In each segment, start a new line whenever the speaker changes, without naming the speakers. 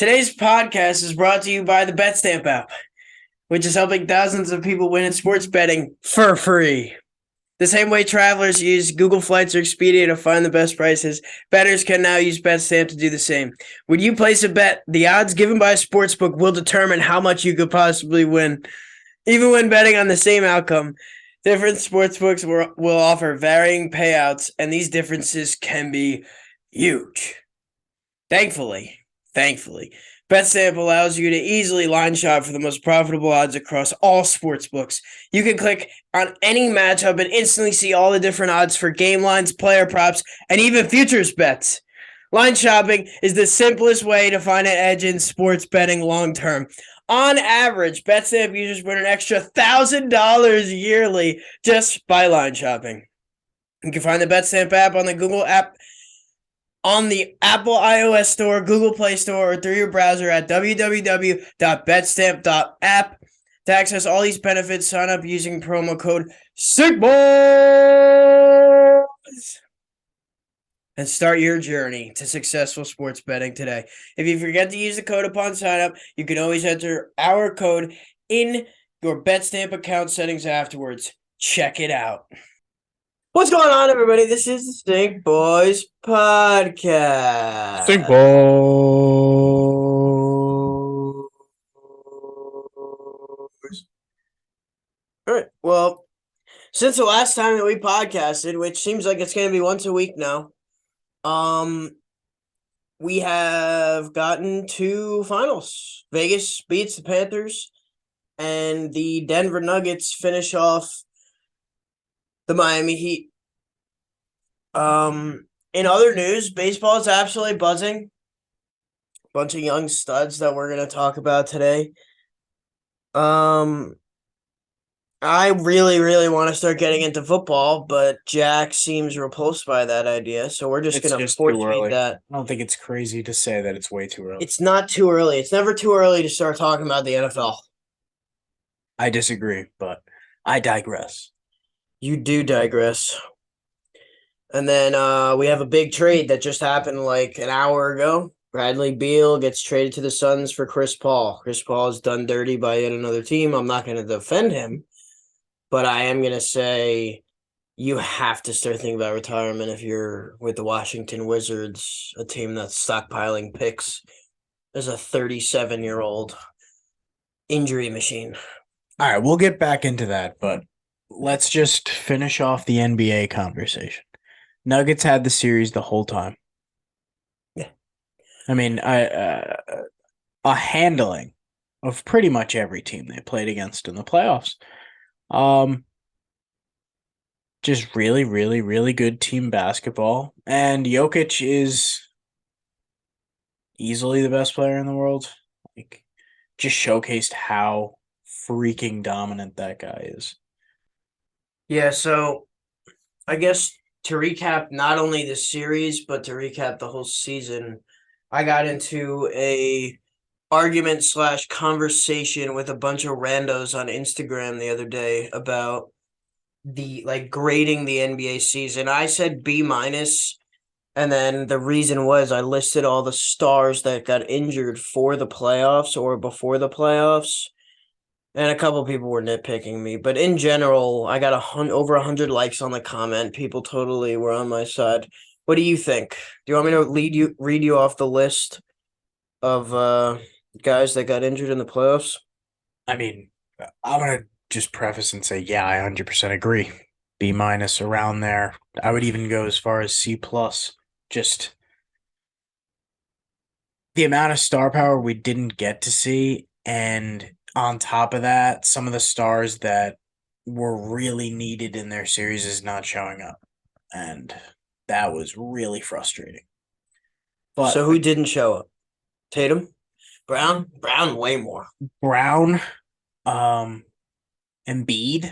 Today's podcast is brought to you by the BetStamp app, which is helping thousands of people win at sports betting for free. The same way travelers use Google Flights or Expedia to find the best prices, bettors can now use BetStamp to do the same. When you place a bet, the odds given by a sportsbook will determine how much you could possibly win. Even when betting on the same outcome, different sportsbooks will offer varying payouts, and these differences can be huge. Thankfully, BetStamp allows you to easily line shop for the most profitable odds across all sports books. You can click on any matchup and instantly see all the different odds for game lines, player props, and even futures bets. Line shopping is the simplest way to find an edge in sports betting long term. On average, BetStamp users win an extra $1,000 yearly just by line shopping. You can find the BetStamp app on the Apple iOS Store, Google Play Store, or through your browser at www.betstamp.app. To access all these benefits, sign up using promo code SICKBOYS and start your journey to successful sports betting today. If you forget to use the code upon sign up, you can always enter our code in your BetStamp account settings afterwards. Check it out. What's going on, everybody? This is the Stink Boys Podcast.
Stink Boys.
All right. Well, since the last time that we podcasted, which seems like it's going to be once a week now, we have gotten two finals. Vegas beats the Panthers, and the Denver Nuggets finish off the Miami Heat. In other news, baseball is absolutely buzzing. Bunch of young studs that we're going to talk about today. I really want to start getting into football, but Jack seems repulsed by that idea, so we're just
It's
going to
just
force
too
feed
early.
that.
I don't think it's crazy to say that it's way too early.
It's not too early. It's never too early to start talking about the NFL.
I disagree, but I digress.
You do digress. And then we have a big trade that just happened like an hour ago. Bradley Beal gets traded to the Suns for Chris Paul. Chris Paul is done dirty by yet another team. I'm not going to defend him, but I am going to say you have to start thinking about retirement if you're with the Washington Wizards, a team that's stockpiling picks as a 37-year-old injury machine.
All right, we'll get back into that, but let's just finish off the NBA conversation. Nuggets had the series the whole time.
Yeah.
I mean, a handling of pretty much every team they played against in the playoffs. Just really good team basketball. And Jokic is easily the best player in the world. Like, just showcased how freaking dominant that guy is.
Yeah, so I guess to recap not only the series, but to recap the whole season, I got into a argument slash conversation with a bunch of randos on Instagram the other day about the grading the NBA season. I said B minus, and then the reason was I listed all the stars that got injured for the playoffs or before the playoffs. And a couple people were nitpicking me, but in general, I got over 100 likes on the comment. People totally were on my side. What do you think? Do you want me to read you off the list of guys that got injured in the playoffs?
I mean, I'm gonna just preface and say, yeah, I 100% agree. B minus around there. I would even go as far as C plus. Just the amount of star power we didn't get to see, and on top of that, some of the stars that were really needed in their series is not showing up. And that was really frustrating.
So
But
who didn't show up? Tatum? Brown way more.
Brown, um, Embiid,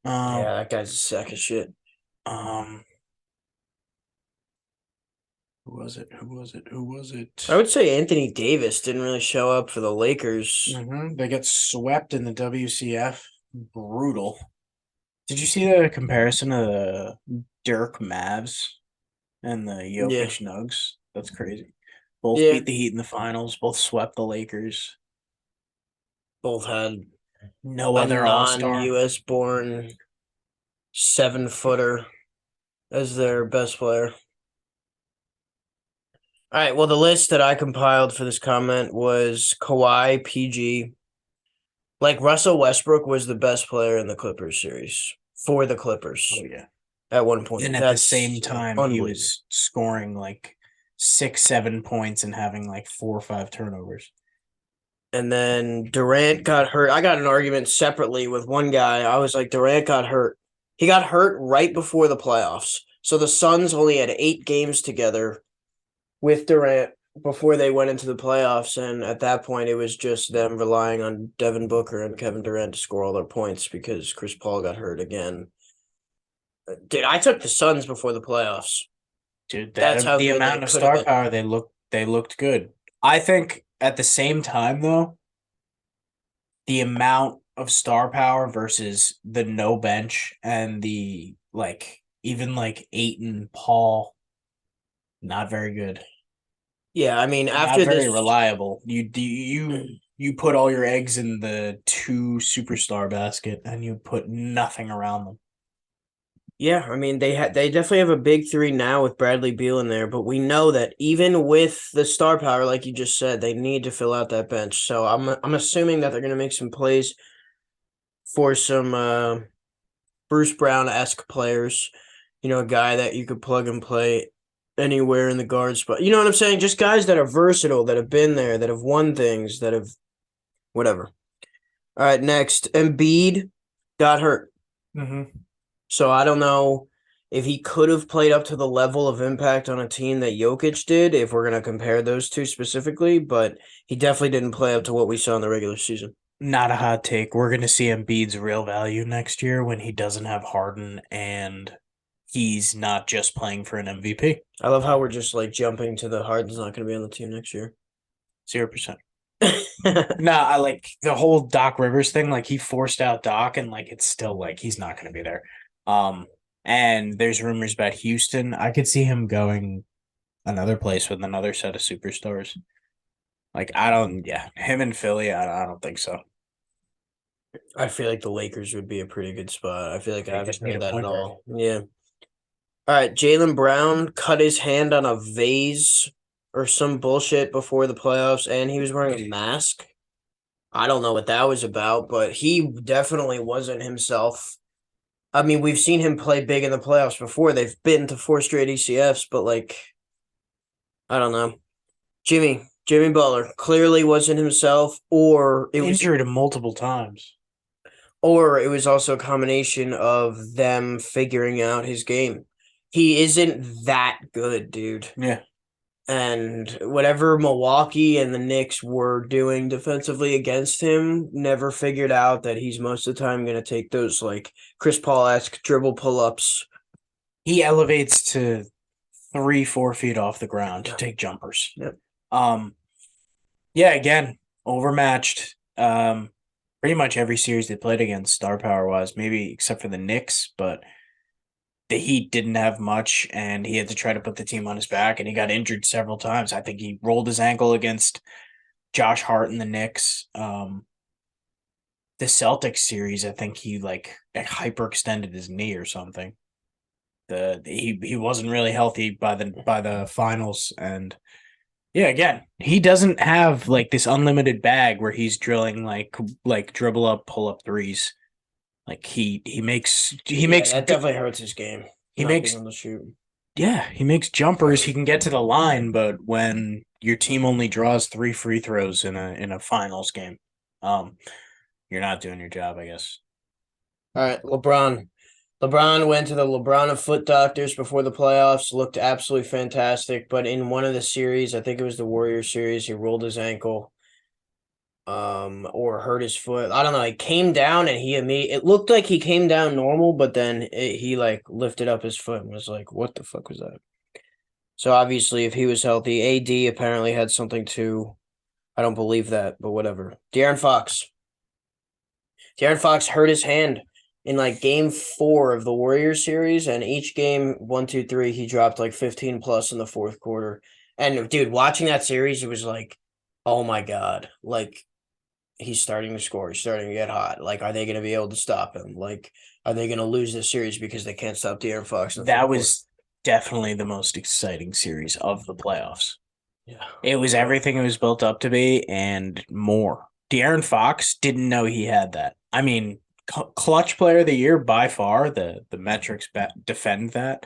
Yeah, that guy's a sack of shit.
um, who was it?
I would say Anthony Davis didn't really show up for the Lakers.
They get swept in the WCF. Brutal. Did you see the comparison of the Dirk Mavs and the
Yeah.
Jokic Nugs? That's crazy. Both
Yeah,
beat the Heat in the finals. Both swept the Lakers.
both had
No
a
other All Star.
non-US born 7-footer as their best player. All right. Well, the list that I compiled for this comment was Kawhi, PG. Like Russell Westbrook was the best player in the Clippers series for the Clippers
Oh yeah.
at one point.
And at the same
That's
time, he
unbelievable.
was scoring like 6, 7 points and having like 4 or 5 turnovers.
And then Durant got hurt. I got an argument separately with one guy. I was like, Durant got hurt. He got hurt right before the playoffs. So the Suns only had 8 games together with Durant before they went into the playoffs. And at that point, it was just them relying on Devin Booker and Kevin Durant to score all their points because Chris Paul got hurt again. Dude, I took the Suns before the playoffs.
Dude,
That's
that
how
the
good
amount
they
of
could have
star
been.
power they looked good. I think at the same time though, the amount of star power versus the no bench and the like even like Aiton, Paul, not very good.
Yeah, I mean,
Not
after
very
this,
reliable. You put all your eggs in the two superstar basket and you put nothing around them.
yeah, I mean they definitely have a big three now with Bradley Beal in there, but we know that even with the star power, like you just said, they need to fill out that bench. So I'm assuming that they're gonna make some plays for some Bruce Brown esque players. You know, a guy that you could plug and play anywhere in the guard spot. You know what I'm saying? Just guys that are versatile, that have been there, that have won things, that have whatever. All right, next, Embiid got hurt.
Mm-hmm.
So I don't know if he could have played up to the level of impact on a team that Jokic did, if we're going to compare those two specifically, but he definitely didn't play up to what we saw in the regular season.
Not a hot take. We're going to see Embiid's real value next year when he doesn't have Harden and he's not just playing for an MVP.
I love how we're just like jumping to the Harden's not going to be on the team next year.
0%. Nah, I like the whole Doc Rivers thing. Like he forced out Doc, and like it's still like he's not going to be there. Um, and there's rumors about Houston. I could see him going another place with another set of superstars. Like I don't, yeah, him and Philly. I don't think so.
I feel like the Lakers would be a pretty good spot. I feel like I
They
haven't
just need
heard
a
that at
point guard.
all. Yeah. All right. Jaylen Brown cut his hand on a vase or some bullshit before the playoffs, and he was wearing a mask. I don't know what that was about, but he definitely wasn't himself. I mean, we've seen him play big in the playoffs before. They've been to 4 straight ECFs, but like, I don't know. Jimmy Butler clearly wasn't himself,
Injured multiple times.
or it was also a combination of them figuring out his game. He isn't that good, dude.
Yeah,
And whatever Milwaukee and the Knicks were doing defensively against him, never figured out that he's most of the time going to take those like Chris Paul esque dribble pull ups.
he elevates to 3, 4 feet off the ground to
Yeah.
take jumpers.
Yep.
Um, yeah, again, overmatched. Pretty much every series they played against, star power wise, maybe except for the Knicks, but the Heat didn't have much, and he had to try to put the team on his back, and he got injured several times. I think he rolled his ankle against Josh Hart and the Knicks. The Celtics series, I think he like hyperextended his knee or something. He wasn't really healthy by the finals, and yeah, again, he doesn't have like this unlimited bag where he's drilling like dribble up, pull up threes. Like he makes he
Yeah,
makes
that definitely hurts his game.
he
Not being
makes
able to shoot.
yeah, he makes jumpers. He can get to the line, but when your team only draws 3 free throws in a finals game, um, you're not doing your job, I guess.
All right, LeBron. LeBron went to the LeBron of foot doctors before the playoffs, looked absolutely fantastic. But in one of the series, I think it was the Warriors series, he rolled his ankle, or hurt his foot. I don't know. He came down and it looked like he came down normal, but then he like lifted up his foot and was like, "What the fuck was that?" So obviously, if he was healthy, AD apparently had something too. I don't believe that, but whatever. De'Aaron Fox hurt his hand in like game 4 of the Warriors series, and each game 1, 2, 3, he dropped like 15 plus in the fourth quarter. And dude, watching that series, it was like, oh my god, like he's starting to score, he's starting to get hot. Like, are they going to be able to stop him? Like, are they going to lose this series because they can't stop De'Aaron Fox in the
That
fourth quarter?
was definitely the most exciting series of the playoffs.
Yeah,
It was everything it was built up to be and more. De'Aaron Fox didn't know he had that. I mean, clutch player of the year by far. The metrics defend that.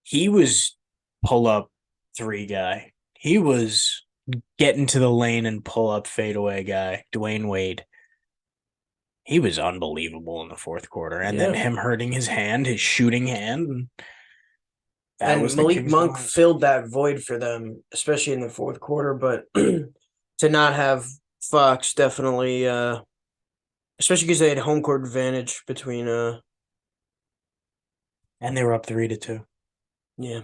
He was pull up three guy. He was get into the lane and pull up fadeaway guy. Dwayne Wade. He was unbelievable in the fourth quarter, and then
yeah.
him hurting his hand, his shooting hand. That
And
was the
Malik
Kings'
Monk
demise.
filled that void for them, especially in the fourth quarter. But to not have Fox definitely, especially because they had home court advantage between,
And they were up 3-2.
yeah.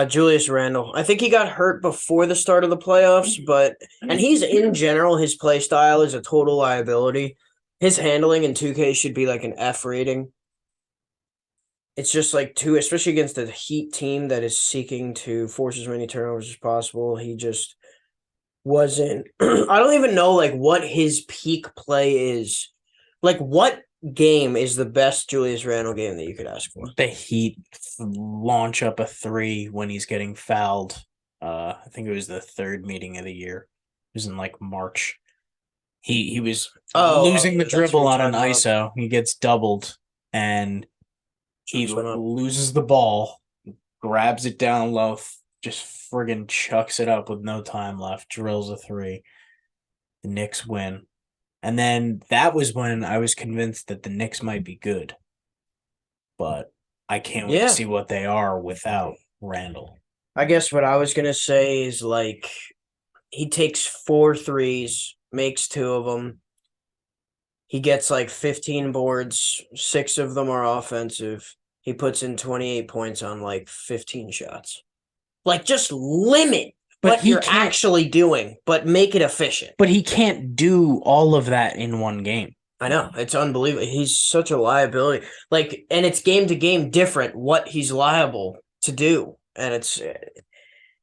Julius Randle. I think he got hurt before the start of the playoffs, but and he's in general, his play style is a total liability. His handling in 2K should be like an F rating. It's just like two, especially against the Heat team that is seeking to force as many turnovers as possible. He just wasn't. I don't even know like what his peak play is. Like, what game is the best Julius Randle game that you could ask for?
The Heat launch up a three when he's getting fouled. I think it was the third meeting of the year. It was in like March. He was losing the
Yeah, that's what
dribble
you're
on an
talking about.
ISO. He gets doubled and he
Chucks one up.
loses the ball, grabs it down low, just friggin' chucks it up with no time left, drills a three. The Knicks win. And then that was when I was convinced that the Knicks might be good. But I can't wait to
Yeah,
see what they are without Randall.
I guess what I was gonna say is like he takes four threes, makes two of them. He gets like 15 boards, six of them are offensive. He puts in 28 points on like 15 shots. Like, just limit
But
what
he
you're
can't
actually doing, but make it efficient.
but he can't do all of that in one game.
I know. It's unbelievable. He's such a liability. Like, and it's game to game different what he's liable to do. And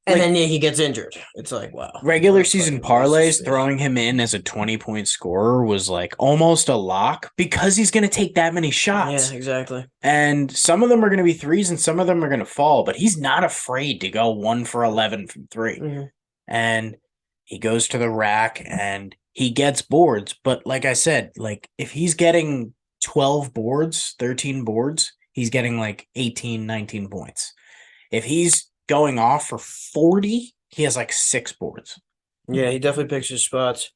Like
then yeah, he gets injured. It's like, wow, what
regular
a
season
fucking waste of
parlays,
space.
throwing him in as a 20-point scorer was like almost a lock because he's going to take that many
Yeah,
shots.
exactly.
And some of them are going to be threes and some of them are going to fall, but he's not afraid to go 1 for 11 from 3.
Mm-hmm.
And he goes to the rack and he gets boards. But like I said, like if he's getting 12 boards, 13 boards, he's getting like 18, 19 points. If he's going off for 40, he has like 6 boards.
Yeah, he definitely picks his spots.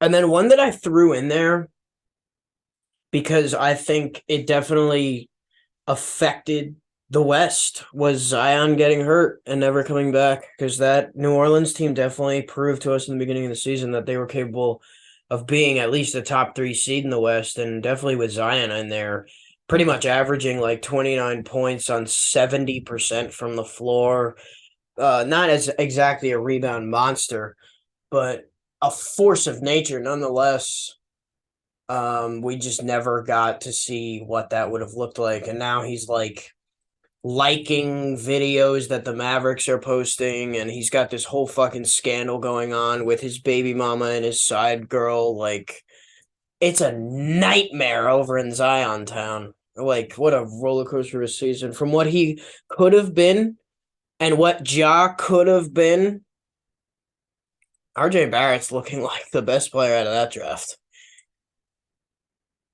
And then one that I threw in there because I think it definitely affected the West was Zion getting hurt and never coming back, because that New Orleans team definitely proved to us in the beginning of the season that they were capable of being at least a top three seed in the West, and definitely with Zion in there, pretty much averaging like 29 points on 70% from the floor. Not as exactly a rebound monster, but a force of nature nonetheless. We just never got to see what that would have looked like. And now he's like liking videos that the Mavericks are posting, and he's got this whole fucking scandal going on with his baby mama and his side girl. Like, it's a nightmare over in Zion Town. Like, what a roller coaster of a season from what he could have been and what Ja could have been. RJ Barrett's looking like the best player out of that draft.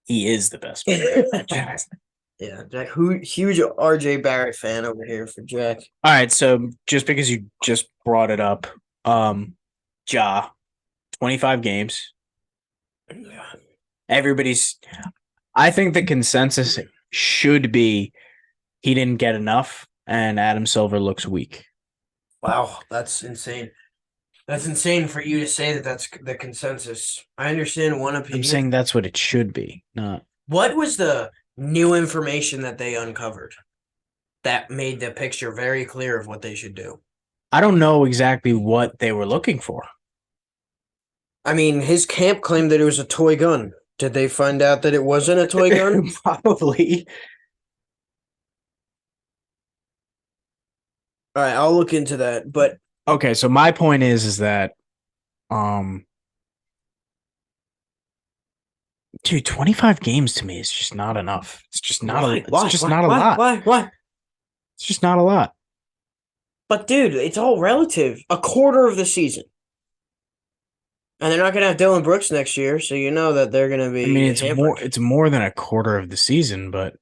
He is the best player.
Yeah, Jack, huge RJ Barrett fan over here for Jack.
All right, so just because you just brought it up, Ja, 25 games.
Yeah.
Everybody's I think the consensus should be he didn't get enough and Adam Silver looks weak.
Wow, that's insane. That's insane for you to say that that's the consensus. I understand one
I'm
opinion.
saying that's what it should be, not
What was the new information that they uncovered that made the picture very clear of what they should do?
I don't know exactly what they were looking for.
I mean, his camp claimed that it was a toy gun. Did they find out that it wasn't a toy gun?
Probably.
All right, I'll look into that. But
Okay, so my point is that um dude, 25 games to me is just not enough. It's just not a
why?
it's
Why?
just
Why?
not a
Why?
lot.
Why? Why?
It's just not a lot.
But dude, it's all relative. A quarter of the season. And they're not going to have Dylan Brooks next year, so you know that they're going to
I mean,
be hampered.
it's more than a quarter of the season, but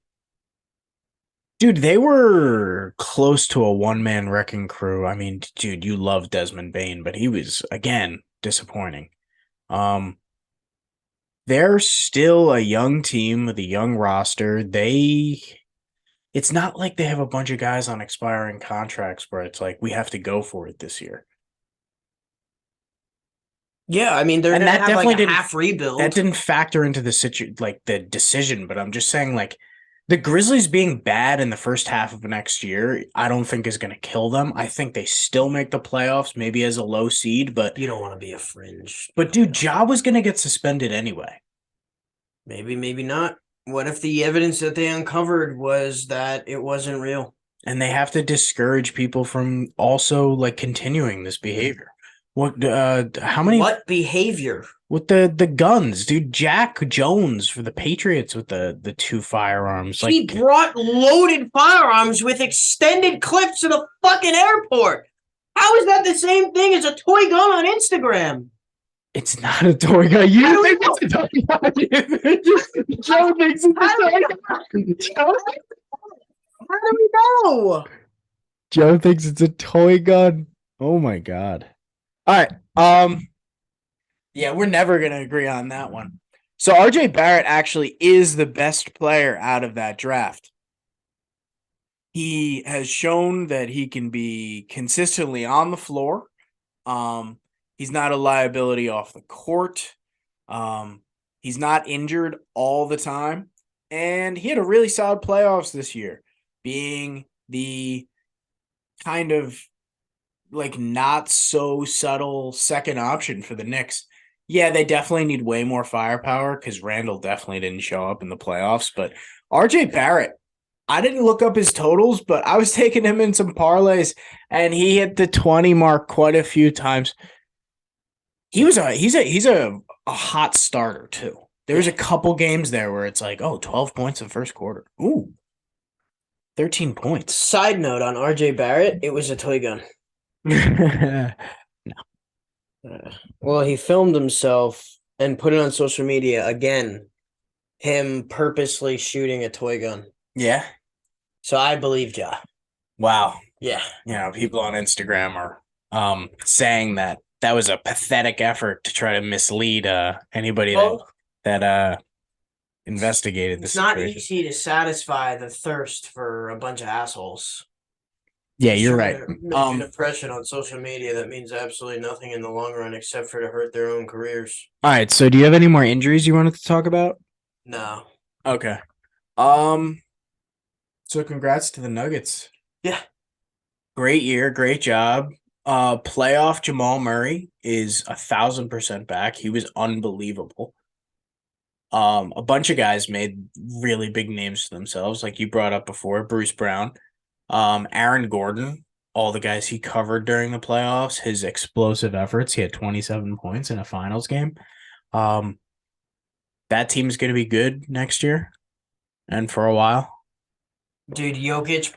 dude, they were close to a one-man wrecking crew. I mean, dude, you love Desmond Bain, but he was again disappointing. Um, they're still a young team with a young roster. It's not like they have a bunch of guys on expiring contracts where it's like we have to go for it this year.
Yeah, I mean they're
And
going to
that
have like
definitely
a
didn't
half rebuild.
that didn't factor into the decision, but I'm just saying like the Grizzlies being bad in the first half of next year, I don't think is going to kill them. I think they still make the playoffs, maybe as a low seed,
You don't want to be a fringe.
but dude, Ja was going to get suspended anyway.
Maybe, maybe not. What if the evidence that they uncovered was that it wasn't real?
And they have to discourage people from also like continuing this behavior. What how many
What behavior?
with the guns, dude? Jack Jones for the Patriots with the two firearms.
He
Like
brought loaded firearms with extended clips to the fucking airport. How is that the same thing as a toy gun on Instagram?
it's not a toy gun. You think it's a toy gun? Joe thinks it's a toy gun.
How do we know?
Joe thinks it's a toy gun. Oh my god. All right. Yeah, we're never gonna agree on that one. So RJ Barrett actually is the best player out of that draft. He has shown that he can be consistently on the floor. Um, he's not a liability off the court. He's not injured all the time. And he had a really solid playoffs this year, being the kind of like not so subtle second option for the Knicks. Yeah, they definitely need way more firepower because Randall definitely didn't show up in the playoffs. But RJ Barrett, I didn't look up his totals, but I was taking him in some parlays and he hit the 20 mark quite a few times. He's a hot starter too. There was a couple games there where it's like, oh, 12 points in first quarter. Ooh, 13 points.
Side note on RJ Barrett, it was a toy gun. Well, he filmed himself and put it on social media again, him purposely shooting a toy gun.
Yeah.
So I believed ya.
Wow.
Yeah.
You know, people on Instagram are saying that that was a pathetic effort to try to mislead anybody
Well,
that investigated the
it's not
situation.
easy to satisfy the thirst for a bunch of assholes.
Yeah, you're right.
Make an impression on social media that means absolutely nothing in the long run except for to hurt their own careers.
All right, so do you have any more injuries you wanted to talk about?
No.
Okay. Um so congrats to the Nuggets.
Yeah.
Great year, great job. Playoff Jamal Murray is 1,000% back. He was unbelievable. A bunch of guys made really big names for themselves, like you brought up before, Bruce Brown, Aaron Gordon, all the guys he covered during the playoffs, his explosive efforts. He had 27 points in a finals game. Um, that team's going to be good next year and for a while.
Dude, Jokic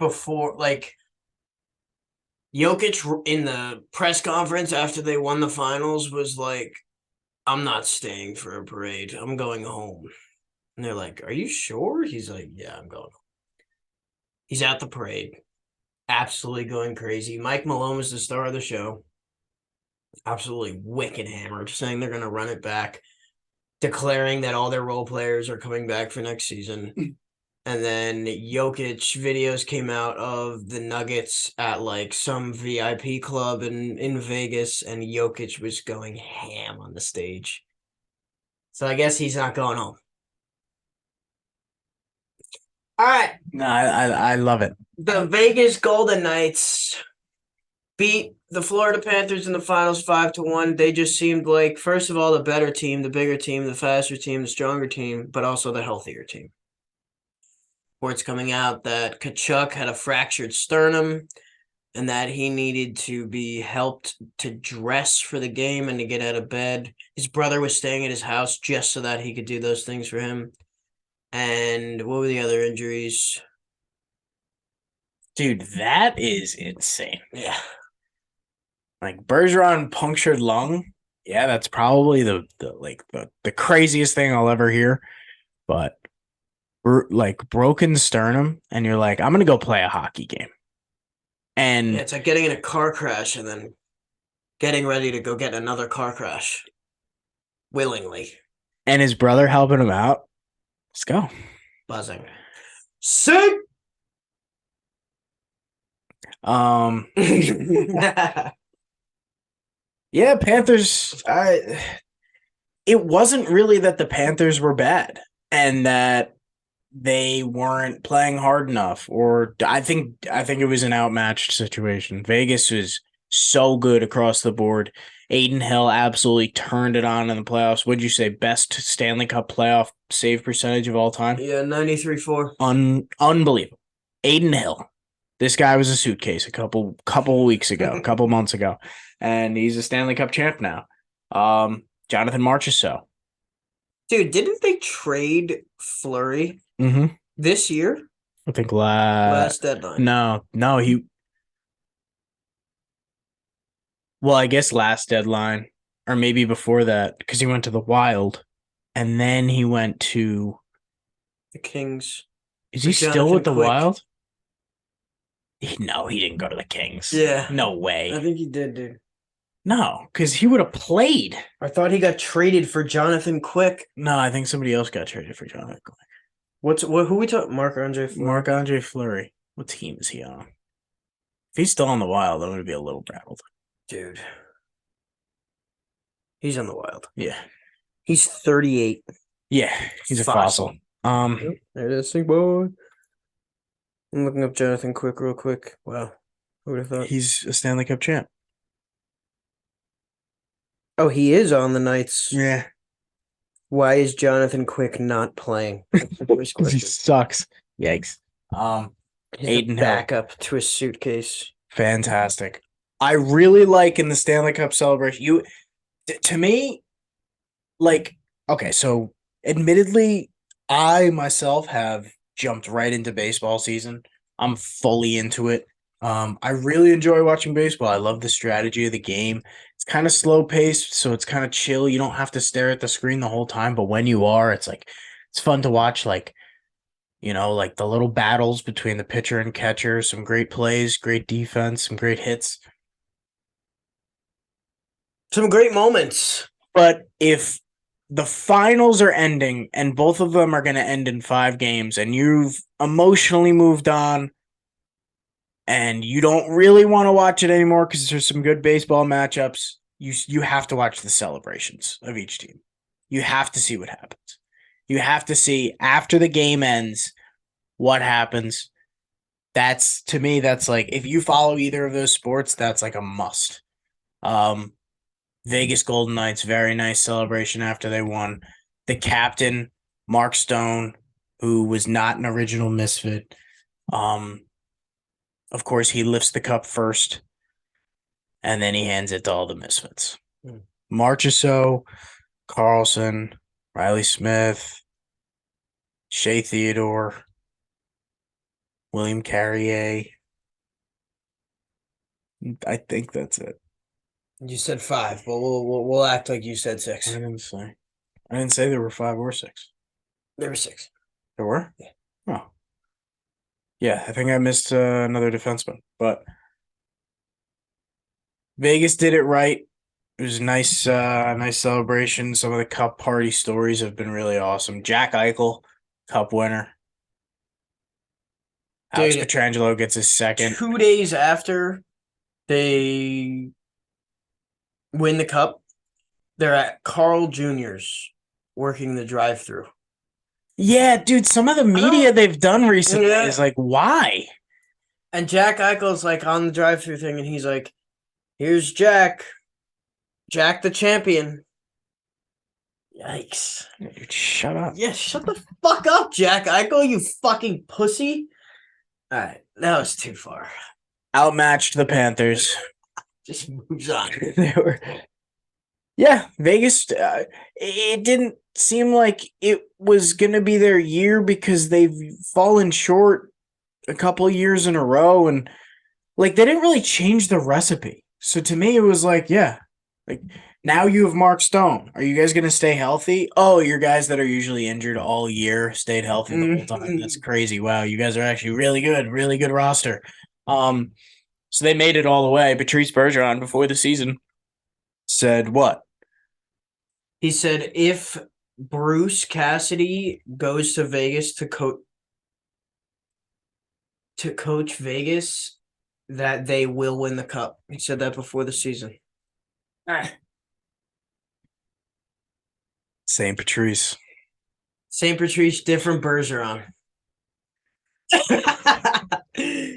in the press conference after they won the finals was like, I'm not staying for a parade. I'm going home. And they're like, Are you sure? He's like, Yeah, I'm going home. He's at the parade. Absolutely going crazy. Mike Malone was the star of the show. Absolutely wicked hammered, saying they're going to run it back, declaring that all their role players are coming back for next season. And then Jokic videos came out of the Nuggets at like some VIP club in Vegas, and Jokic was going ham on the stage. So I guess he's not going home. All right.
No, I love it.
The Vegas Golden Knights beat the Florida Panthers in the finals 5-1. They just seemed like, first of all, the better team, the bigger team, the faster team, the stronger team, but also the healthier team. Reports coming out that Kachuk had a fractured sternum, and that he needed to be helped to dress for the game and to get out of bed. His brother was staying at his house just so that he could do those things for him. And what were the other injuries?
Dude, that is insane.
Yeah.
Like Bergeron punctured lung. Yeah, that's probably the craziest thing I'll ever hear. But like broken sternum, and you're like, I'm gonna go play a hockey game. And
Yeah, it's like getting in a car crash and then getting ready to go get another car crash willingly.
and his brother helping him out. Let's go.
Buzzing. Sick.
Um,
Yeah,
yeah, Panthers. It wasn't really that the Panthers were bad and that they weren't playing hard enough, or I think it was an outmatched situation. Vegas was so good across the board. Aiden Hill absolutely turned it on in the playoffs. Would you say best Stanley Cup playoff save percentage of all time?
93-4.
Unbelievable. Aiden Hill. This guy was a suitcase a couple weeks ago, a couple months ago, and he's a Stanley Cup champ now. Jonathan Marchessault.
Dude, didn't they trade Fleury
Mm-hmm.
this year?
I think
Last deadline.
no, he. Well, I guess last deadline, or maybe before that, because he went to the Wild, and then he went to.
The Kings.
Is
For
he still
Jonathan
with the
Quick.
Wild? No, he didn't go to the Kings.
Yeah.
No
I
way.
think he did, dude.
No, because he would have played.
I thought he got traded for Jonathan Quick.
No, I think somebody else got traded for Jonathan.
Who we talking? Marc-Andre Fleury.
Marc-Andre Fleury. What team is he on? If he's still on the Wild, I'm going to be a little rattled.
Dude. He's on the Wild.
Yeah.
He's 38.
Yeah, he's a fossil.
There it is, sick boy. I'm looking up Jonathan Quick real quick. Wow. Who would have thought?
He's a Stanley Cup champ.
Oh, he is on the Knights.
Yeah.
Why is Jonathan Quick not playing? That's the first
Because he
question.
sucks. Yikes.
He's
Aiden
the
Hill.
backup to a suitcase.
Fantastic. I really like in the Stanley Cup celebration. To me, like, okay, so admittedly, I myself have jumped right into baseball season. I'm fully into it. I really enjoy watching baseball. I love the strategy of the game. It's kind of slow paced, so it's kind of chill. You don't have to stare at the screen the whole time, but when you are, it's fun to watch. Like like the little battles between the pitcher and catcher. Some great plays, great defense, some great hits.
Some great moments.
But if the finals are ending and both of them are going to end in 5 games and you've emotionally moved on and you don't really want to watch it anymore because there's some good baseball matchups, you have to watch the celebrations of each team. You have to see what happens. You have to see after the game ends what happens. That's to me, that's like if you follow either of those sports, that's like a must. Vegas Golden Knights, very nice celebration after they won. The captain, Mark Stone, who was not an original misfit. Of course, he lifts the cup first, and then he hands it to all the misfits. Marchessault, Carlson, Riley Smith, Shea Theodore, William Carrier. I think that's it.
You said 5, but we'll act like you said
I
6.
didn't say. I didn't say there were 5 or 6.
There were 6.
There were?
Yeah.
Oh. Yeah, I think I missed another defenseman, but Vegas did it right. It was a nice celebration. Some of the cup party stories have been really awesome. Jack Eichel, cup winner. Alex
Dude,
Pietrangelo gets his second.
2 days after they win the cup, they're at Carl Jr.'s working the drive-through.
Yeah, dude, some of the media they've done recently is like, why?
And Jack Eichel's like on the drive-through thing, and he's like, "Here's Jack the champion." Yikes!
Dude, shut up.
Yeah, shut the fuck up, Jack Eichel, you fucking pussy. All right, that was too far.
outmatched the Panthers.
Just moves on.
They were, yeah, Vegas. It didn't seem like it was going to be their year because they've fallen short a couple years in a row, and like they didn't really change the recipe. So to me, it was like, yeah, like now you have Mark Stone. Are you guys going to stay healthy? Oh, your guys that are usually injured all year stayed healthy the whole time. That's crazy. Wow, you guys are actually really good roster. Um, so they made it all the way. Patrice Bergeron before the season said what?
He said if Bruce Cassidy goes to Vegas to coach Vegas, that they will win the cup. He said that before the season.
St. Patrice.
St. Patrice, different Bergeron.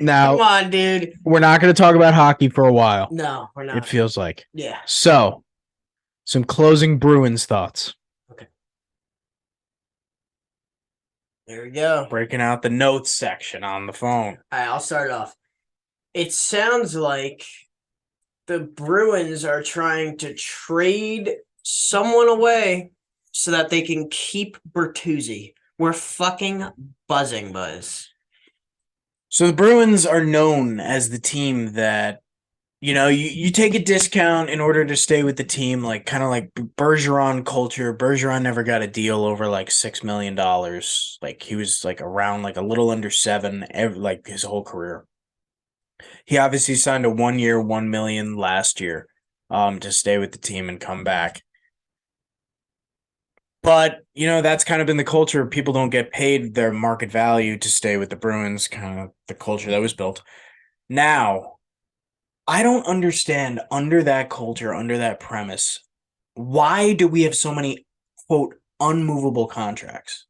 Now,
Come on, dude.
we're not going to talk about hockey for a while.
No, we're not.
It feels like.
Yeah.
So, some closing Bruins thoughts.
Okay. There we go.
Breaking out the notes section on the phone.
All right, I'll start off. It sounds like the Bruins are trying to trade someone away so that they can keep Bertuzzi. We're fucking buzzing, Buzz.
So the Bruins are known as the team that, you take a discount in order to stay with the team, like kind of like Bergeron culture. Bergeron never got a deal over like $6 million. Like he was like around like a little under seven, like his whole career. He obviously signed a 1 year, 1 million last year, to stay with the team and come back. But, that's kind of been the culture. People don't get paid their market value to stay with the Bruins, kind of the culture that was built. Now, I don't understand under that culture, under that premise, why do we have so many, quote, unmovable contracts?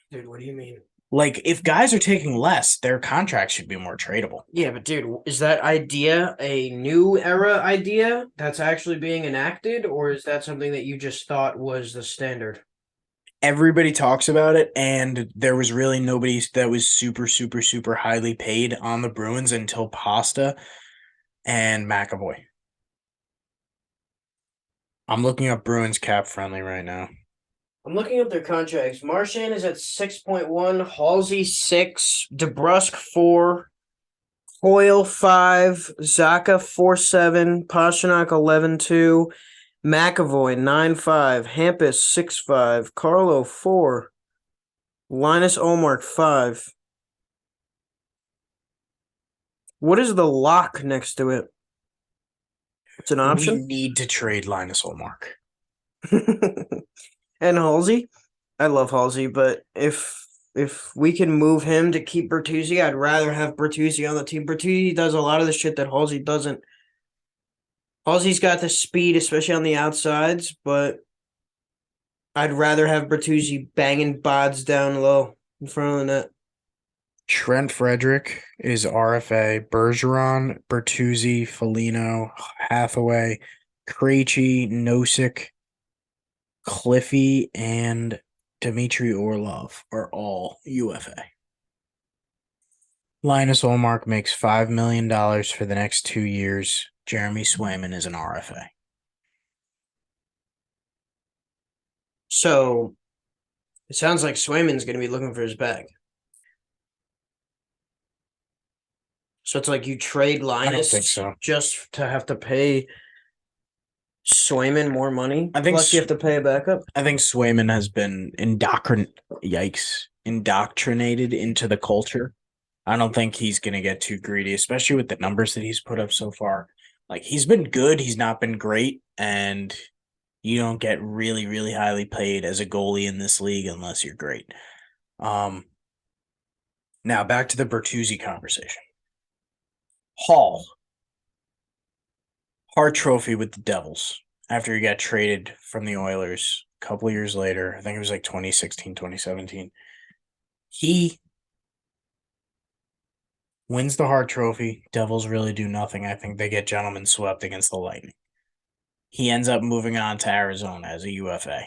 Dude, what do you mean?
Like, if guys are taking less, their contracts should be more tradable.
Yeah, but dude, is that idea a new era idea that's actually being enacted, or is that something that you just thought was the standard?
Everybody talks about it, and there was really nobody that was super, super, super highly paid on the Bruins until Pasta and McAvoy. I'm looking up Bruins cap friendly right now.
I'm looking up their contracts. Marchand is at 6.1, Halsey 6, DeBrusque 4, Hoyle 5, Zaka 4.7, Pastrnak 11.2, McAvoy 9.5, Hampus 6.5, Carlo 4, Linus Olmark 5. What is the lock next to it? It's an
We
option.
need to trade Linus Olmark.
And Halsey, I love Halsey, but if we can move him to keep Bertuzzi, I'd rather have Bertuzzi on the team. Bertuzzi does a lot of the shit that Halsey doesn't. Halsey's got the speed, especially on the outsides, but I'd rather have Bertuzzi banging bods down low in front of the net.
Trent Frederick is RFA. Bergeron, Bertuzzi, Foligno, Hathaway, Krejci, Nosek, Cliffy, and Dmitry Orlov are all UFA. Linus Olmark makes $5 million for the next 2 years. Jeremy Swayman is an RFA.
So it sounds like Swayman's going to be looking for his bag. So it's like you trade Linus
think so.
just to have to pay Swayman more money.
I think
Plus you have to pay a backup.
I think Swayman has been indoctrinated into the culture. I don't think he's going to get too greedy, especially with the numbers that he's put up so far. Like, he's been good. He's not been great. And you don't get really, really highly paid as a goalie in this league unless you're great. Now, back to the Bertuzzi conversation. Hart Trophy with the Devils after he got traded from the Oilers a couple of years later. I think it was like 2016, 2017. He wins the Hart Trophy. Devils really do nothing. I think they get gentlemen swept against the Lightning. He ends up moving on to Arizona as a UFA.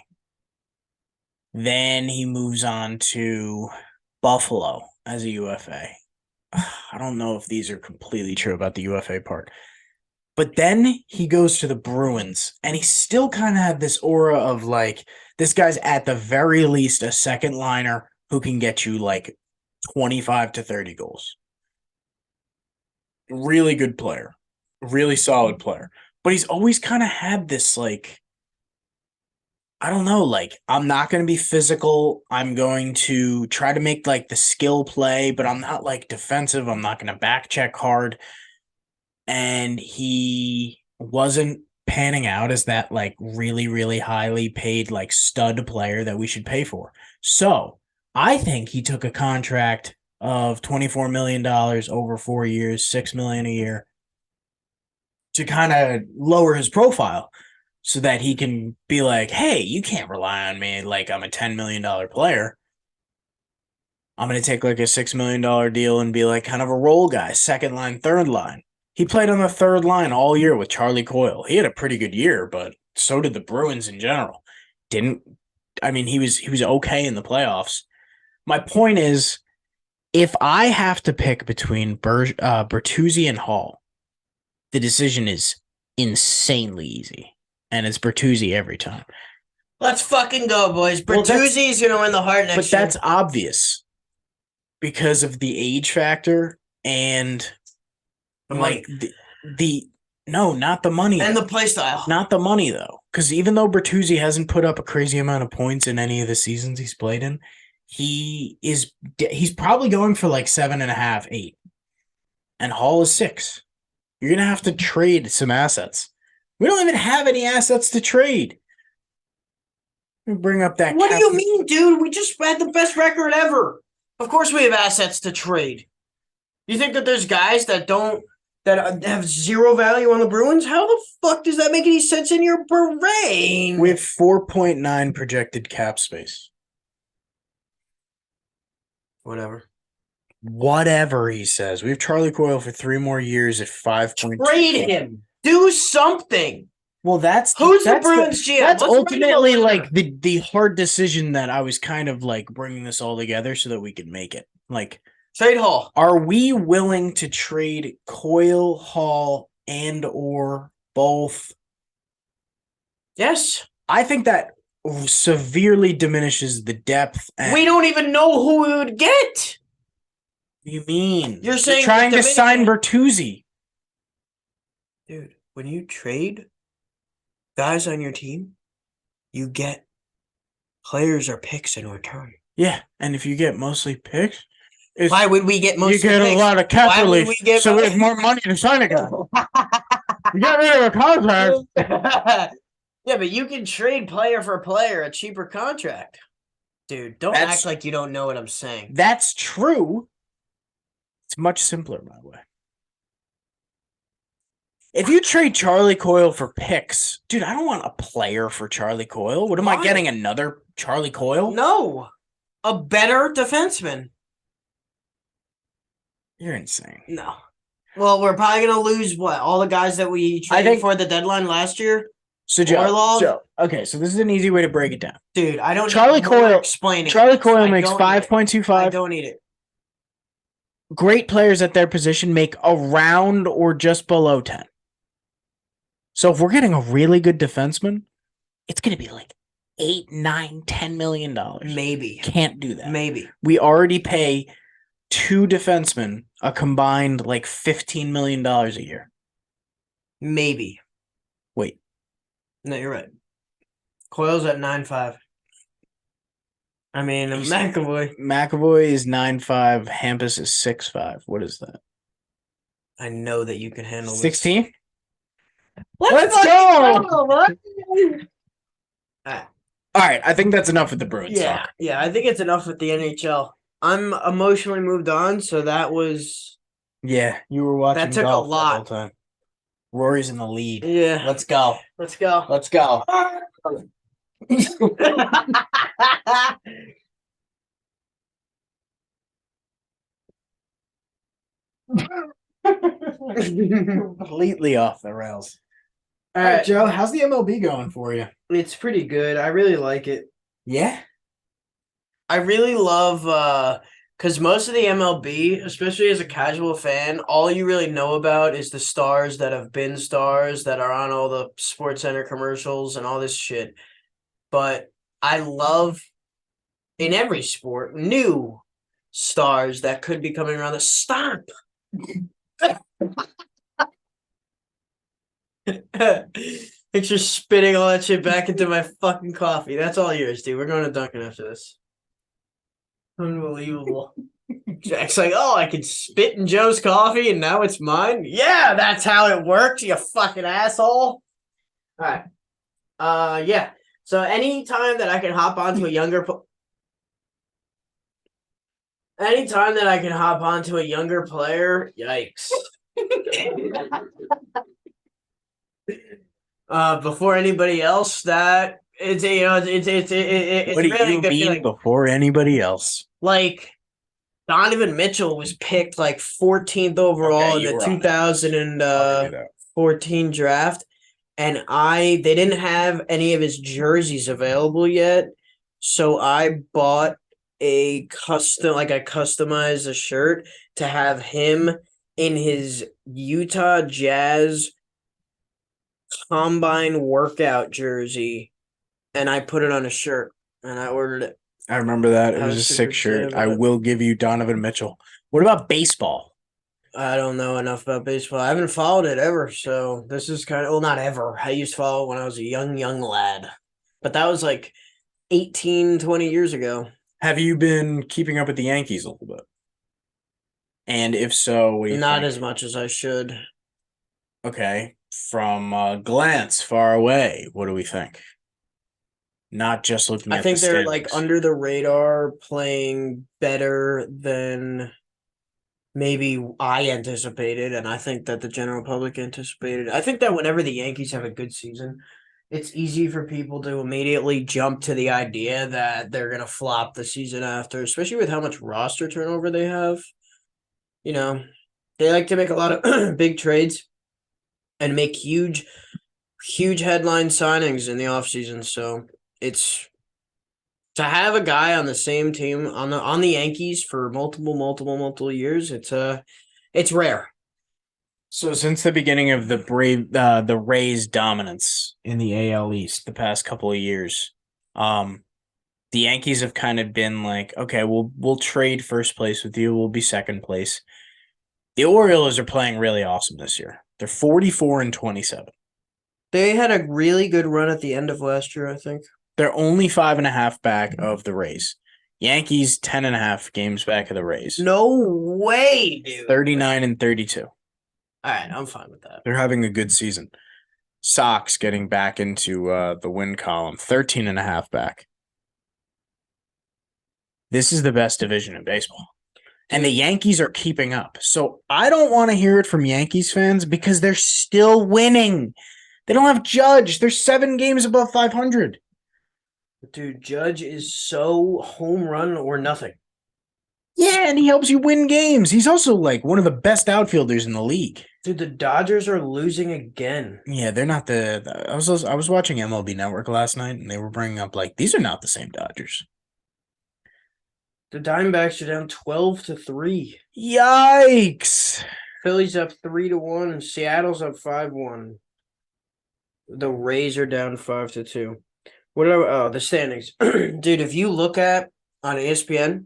Then he moves on to Buffalo as a UFA. I don't know if these are completely true about the UFA part. But then he goes to the Bruins, and he still kind of had this aura of like, this guy's at the very least a second liner who can get you like 25 to 30 goals. Really good player, really solid player. But he's always kind of had this like, I don't know, like, I'm not going to be physical. I'm going to try to make like the skill play, but I'm not like defensive. I'm not going to back check hard. And he wasn't panning out as that like really, really highly paid like stud player that we should pay for. So I think he took a contract of $24 million over 4 years, $6 million a year to kind of lower his profile so that he can be like, hey, you can't rely on me like I'm a $10 million player. I'm going to take like a $6 million deal and be like kind of a role guy, second line, third line. He played on the third line all year with Charlie Coyle. He had a pretty good year, but so did the Bruins in general. He was okay in the playoffs. My point is, if I have to pick between Bertuzzi and Hall, the decision is insanely easy, and it's Bertuzzi every time.
Let's fucking go, boys.
Well,
Bertuzzi's going to win the Hart next
But
year.
that's obvious because of the age factor and
The
like
money.
no, not the money.
And
though.
the play style.
Not the money, though. Because even though Bertuzzi hasn't put up a crazy amount of points in any of the seasons he's played in, he's probably going for like 7.5, 8. And Hall is 6. You're going to have to trade some assets. We don't even have any assets to trade. Bring up that.
What do you mean, dude? We just had the best record ever. Of course we have assets to trade. You think that there's guys that have zero value on the Bruins? How the fuck does that make any sense in your brain?
We have 4.9 projected cap space. Whatever he says. We have Charlie Coyle for 3 more years at 5.2.
Trade him. Do something.
Well, that's
the Bruins GM?
That's
Let's
ultimately
bring
like the hard decision that I was kind of like bringing this all together so that we could make it. Like,
trade Hall.
are we willing to trade Coyle, Hall, and or both?
Yes.
I think that severely diminishes the depth.
We don't even know who we would get.
What do you mean?
You're saying
trying to sign Bertuzzi.
Dude, when you trade guys on your team, you get players or picks in return.
Yeah, and if you get mostly picks,
why would we get mostly
picks? You get
picks?
A lot of cap relief, so we have more money to sign a guy. You get rid of a contract.
Yeah, but you can trade player for player, a cheaper contract. Dude, don't act like you don't know what I'm saying.
That's true. It's much simpler, by the way. If you trade Charlie Coyle for picks, dude, I don't want a player for Charlie Coyle. What am I getting? Another Charlie Coyle?
No. A better defenseman.
You're insane.
No. Well, we're probably going to lose, all the guys that we traded for the deadline last year?
So, Joe, okay, so this is an easy way to break it down.
Dude, I don't
Charlie Coyle
explaining.
Charlie Coyle makes 5.25.
I don't need it.
Great players at their position make around or just below 10. So if we're getting a really good defenseman, it's going to be like $8, $9, $10 million.
Maybe.
Can't do that.
Maybe.
We already pay 2 defensemen a combined like $15 million a year.
Maybe.
Wait.
No, you're right. Coyle's at 9.5. I mean, McAvoy
is 9.5. Hampus is 6.5. What is that?
I know that you can handle
16?
Let's go!
All right, I think that's enough with the Bruins talk.
Yeah, I think it's enough with the NHL. I'm emotionally moved on, so that was...
Yeah, you were watching
that took
golf
a lot.
The whole time. Rory's in the lead.
Yeah.
Let's go.
Let's go.
Let's go. Completely off the rails. All right, Joe, how's the MLB going for you?
It's pretty good. I really like it.
Yeah?
I really love Because most of the MLB, especially as a casual fan, all you really know about is the stars that have been stars that are on all the Sports Center commercials and all this shit. But I love, in every sport, new stars that could be coming around the stop. Picture spitting all that shit back into my fucking coffee. That's all yours, dude. We're going to Dunkin' after this. Unbelievable. Jack's like, oh, I can spit in Joe's coffee and now it's mine? Yeah, that's how it works, you fucking asshole. All right. Yeah. So anytime that I can hop onto a younger anytime that I can hop onto a younger player, yikes. Before anybody else, that it's it's
What do
really
you
good
mean
feeling.
before anybody else?
Like Donovan Mitchell was picked like 14th overall in
you
the
were on it. I'll give you that.
2014 draft, and they didn't have any of his jerseys available yet, so I bought a customized a shirt to have him in his Utah Jazz combine workout jersey, and I put it on a shirt and I ordered it.
I remember that. It
I
was a
was super
sick
excited
shirt.
about
I
it.
will give you Donovan Mitchell. What about baseball?
I don't know enough about baseball. I haven't followed it ever, so this is kind of, well, not ever. I used to follow it when I was a young lad, but that was like 18, 20 years ago.
Have you been keeping up with the Yankees a little bit? And if so, what do you
Not
think?
as much as I should.
Okay, from glance far away, what do we think? Not just looking
I
at
think
the
they're like
standings.
under the radar, playing better than maybe I anticipated, and I think that the general public anticipated. I think that whenever the Yankees have a good season, it's easy for people to immediately jump to the idea that they're going to flop the season after, especially with how much roster turnover they have. You know, they like to make a lot of big trades and make huge headline signings in the offseason. So it's to have a guy on the same team on the Yankees for multiple years. It's rare.
So since the beginning of the Rays' dominance in the AL East the past couple of years, the Yankees have kind of been like, okay, we'll trade first place with you. We'll be second place. The Orioles are playing really awesome this year. They're 44-27.
They had a really good run at the end of last year, I think.
They're only 5.5 back of the Rays. Yankees 10.5 games back of the Rays.
No way, dude.
39-32.
All right, I'm fine with that.
They're having a good season. Sox getting back into the win column, 13.5 back. This is the best division in baseball. And the Yankees are keeping up. So I don't want to hear it from Yankees fans because they're still winning. They don't have Judge. They're 7 games above 500.
Dude, Judge is so home run or nothing.
Yeah, and he helps you win games. He's also like one of the best outfielders in the league.
Dude, the Dodgers are losing again.
Yeah, they're not I was watching MLB Network last night, and they were bringing up like these are not the same Dodgers.
The Diamondbacks are down 12-3.
Yikes!
Phillies up 3-1. Seattle's up 5-1. The Rays are down 5-2. The standings. Dude, if you look at on ESPN,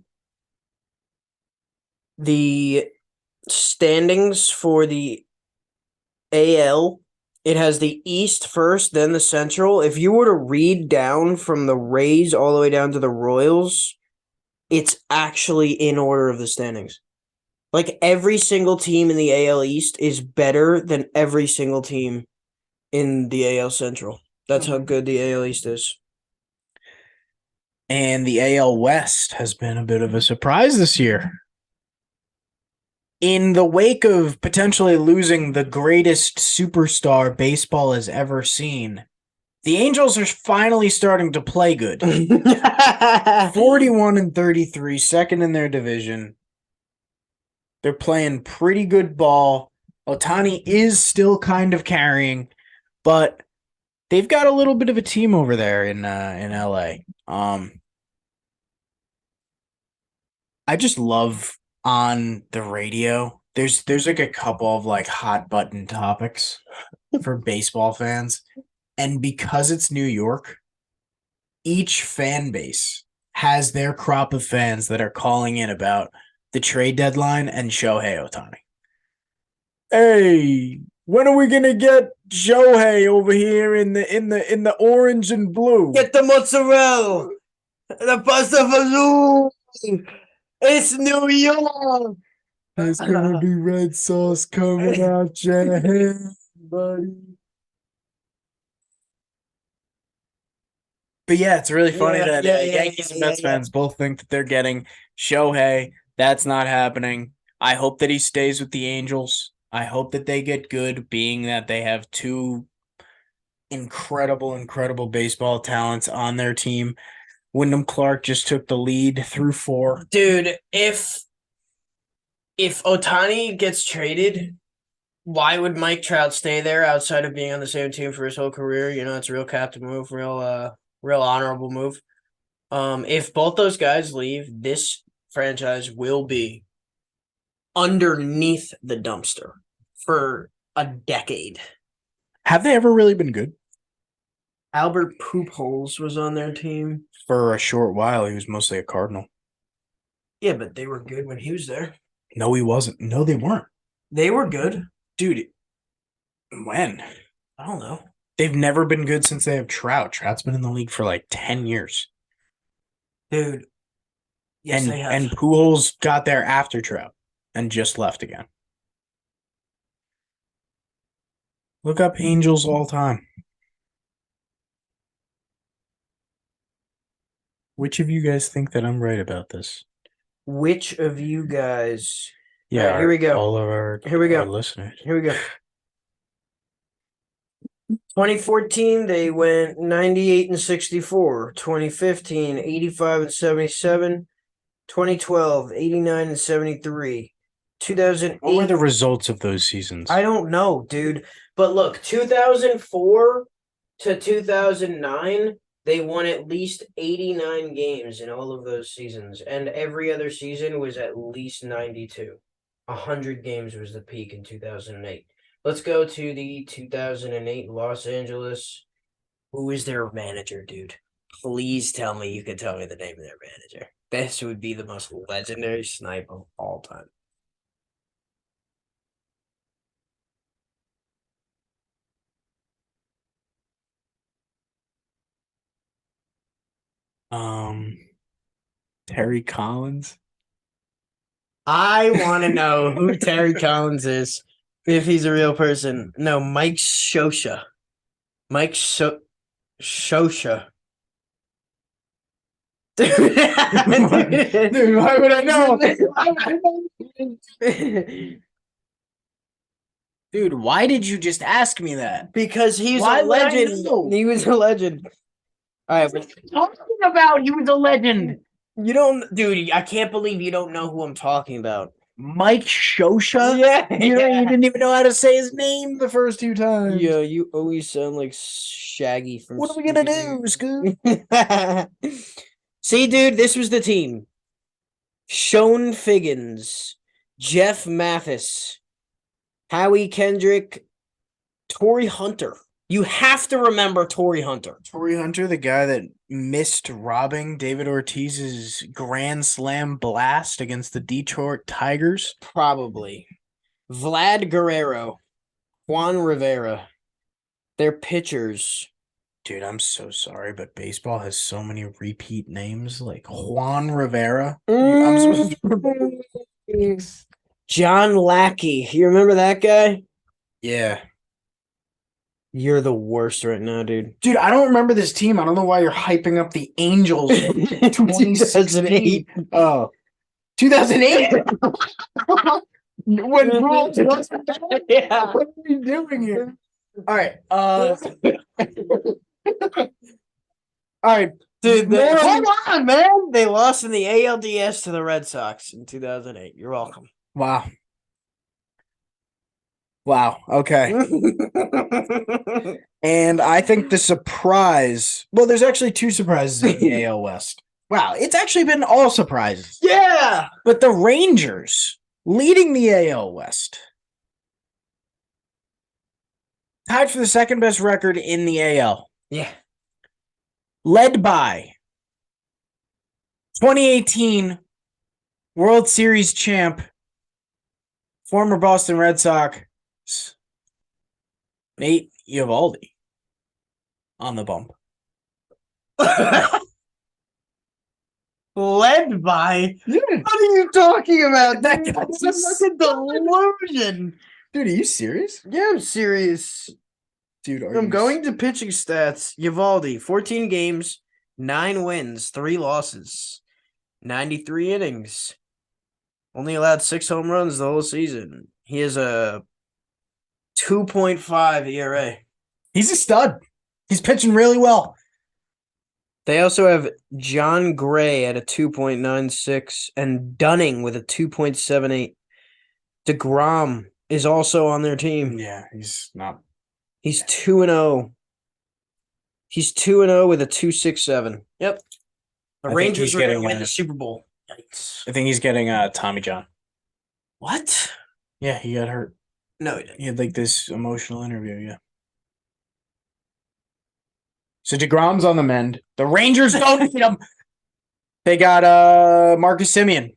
the standings for the AL, it has the East first, then the Central. If you were to read down from the Rays all the way down to the Royals, it's actually in order of the standings. Like every single team in the AL East is better than every single team in the AL Central. That's how good the AL East is.
And the AL West has been a bit of a surprise this year. In the wake of potentially losing the greatest superstar baseball has ever seen, the Angels are finally starting to play good. 41-33, second in their division. They're playing pretty good ball. Ohtani is still kind of carrying, but they've got a little bit of a team over there in LA. I just love on the radio. There's like a couple of like hot button topics for baseball fans. And because it's New York, each fan base has their crop of fans that are calling in about the trade deadline and Shohei Ohtani. Hey, when are we gonna get Shohei over here in the orange and blue?
Get the mozzarella, the pasta fazool. It's New York.
There's gonna be red sauce coming out your head, buddy. But yeah, it's really funny that Yankees and Mets fans both think that they're getting Shohei. That's not happening. I hope that he stays with the Angels. I hope that they get good, being that they have two incredible baseball talents on their team. Wyndham Clark just took the lead through 4.
Dude, if Otani gets traded, why would Mike Trout stay there outside of being on the same team for his whole career? You know, it's a real captain move, real honorable move. If both those guys leave, this franchise will be underneath the dumpster for a decade.
Have they ever really been good?
Albert Pujols was on their team.
For a short while, he was mostly a Cardinal.
Yeah, but they were good when he was there.
No, he wasn't. No, they weren't.
They were good.
Dude, when?
I don't know.
They've never been good since they have Trout. Trout's been in the league for like 10 years.
Dude. Yes, they have.
And Pujols got there after Trout and just left again. Look up Angels all time. Which of you guys think that I'm right about this?
Which of you guys?
Yeah,
right, here we go.
All of our listeners.
Here we go. 2014, they went 98 and 64. 2015, 85 and 77. 2012, 89 and 73. 2008.
What were the results of those seasons?
I don't know, dude. But look, 2004 to 2009, they won at least 89 games in all of those seasons. And every other season was at least 92. 100 games was the peak in 2008. Let's go to the 2008 Los Angeles. Who is their manager, dude? Please tell me you can tell me the name of their manager. This would be the most legendary snipe of all time.
Terry Collins.
I want to know who Terry Collins is, if he's a real person. No, Mike Shosha. Shosha. Dude,
Dude, why would I know? Dude, why did you just ask me that?
Because he's
Why
a
would I
legend.
know?
He was a legend. All right,
What are you talking about? He was a legend.
you don't, dude. I can't believe you don't know who I'm talking about.
Mike Shosha?
Yeah,
You didn't even know how to say his name the first 2 times.
Yeah, you always sound like Shaggy from.
What are we gonna do, Scoot?
See, dude, this was the team. Shone Figgins, Jeff Mathis, Howie Kendrick, Torrey Hunter. You have to remember Torrey Hunter.
Torrey Hunter, the guy that missed robbing David Ortiz's grand slam blast against the Detroit Tigers.
Probably. Vlad Guerrero, Juan Rivera. Their pitchers.
Dude, I'm so sorry, but baseball has so many repeat names like Juan Rivera. I'm supposed to...
John Lackey. You remember that guy?
Yeah.
You're the worst right now, dude.
Dude, I don't remember this team. I don't know why you're hyping up the Angels.
2008.
Oh. 2008? When rules
Yeah.
What are we doing here? All right. All right.
Dude,
Hold on, man.
They lost in the ALDS to the Red Sox in 2008. You're welcome.
Wow. Okay. And I think the surprise. Well, there's actually 2 surprises in the AL West. Wow, it's actually been all surprises.
Yeah.
But the Rangers leading the AL West, tied for the second best record in the AL,
Yeah.
led by 2018 World Series champ, former Boston Red Sox, Nate Eovaldi on the bump.
Led by.
Dude,
What are you talking about?
That
Dude?
guy's
That's a fucking delusion.
are you serious?
Yeah, I'm serious.
Dude,
I'm going to pitching stats. Eovaldi, 14 games, 9 wins, 3 losses, 93 innings. Only allowed 6 home runs the whole season. He has a 2.5 ERA.
He's a stud. He's pitching really well.
They also have John Gray at a 2.96 and Dunning with a 2.78. DeGrom is also on their team.
Yeah, he's not.
He's 2-0. He's 2-0 with a 2.67. Yep. The
I think
Rangers
he's
are going to
getting
win
a-
the Super Bowl. Yikes.
I think he's getting Tommy John.
What?
Yeah, he got hurt.
No, he didn't.
He had like this emotional interview, yeah. So DeGrom's on the mend. The Rangers don't need him. They got Marcus Semien,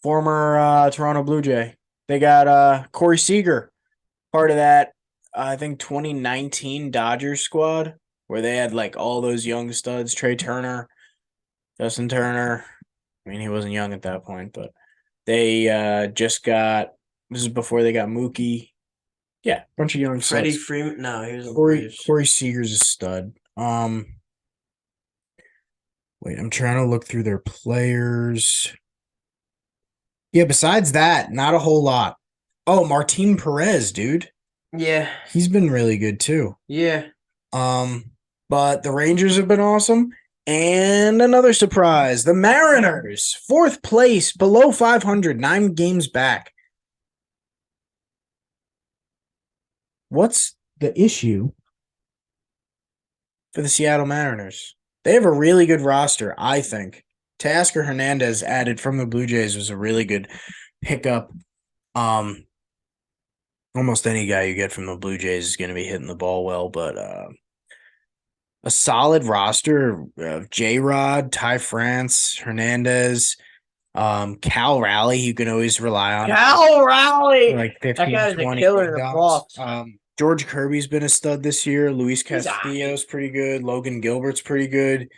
former Toronto Blue Jay. They got Corey Seager, part of that, I think 2019 Dodgers squad, where they had like all those young studs, Trey Turner, Justin Turner. I mean, he wasn't young at that point, but they just got, this is before they got Mookie. Yeah, bunch of young
Freddie
studs.
Freeman. No, he was in the
Corey
Braves.
Corey Seager's a stud. Wait, I'm trying to look through their players. Yeah, besides that, not a whole lot. Oh, Martin Perez, dude.
Yeah.
He's been really good too.
Yeah.
But the Rangers have been awesome. And another surprise, the Mariners, 4th place, below 500, 9 games back. What's the issue for the Seattle Mariners? They have a really good roster, I think. Teoscar Hernandez added from the Blue Jays was a really good pickup. Almost any guy you get from the Blue Jays is going to be hitting the ball well, but a solid roster of J-Rod, Ty France, Hernandez, Cal Raleigh, you can always rely on.
Cal Raleigh.
Like
That
15,
guy's a
20
killer in the
wingdoms.
playoffs.
George Kirby's been a stud this year. Luis
He's
Castillo's pretty good. Logan Gilbert's pretty good.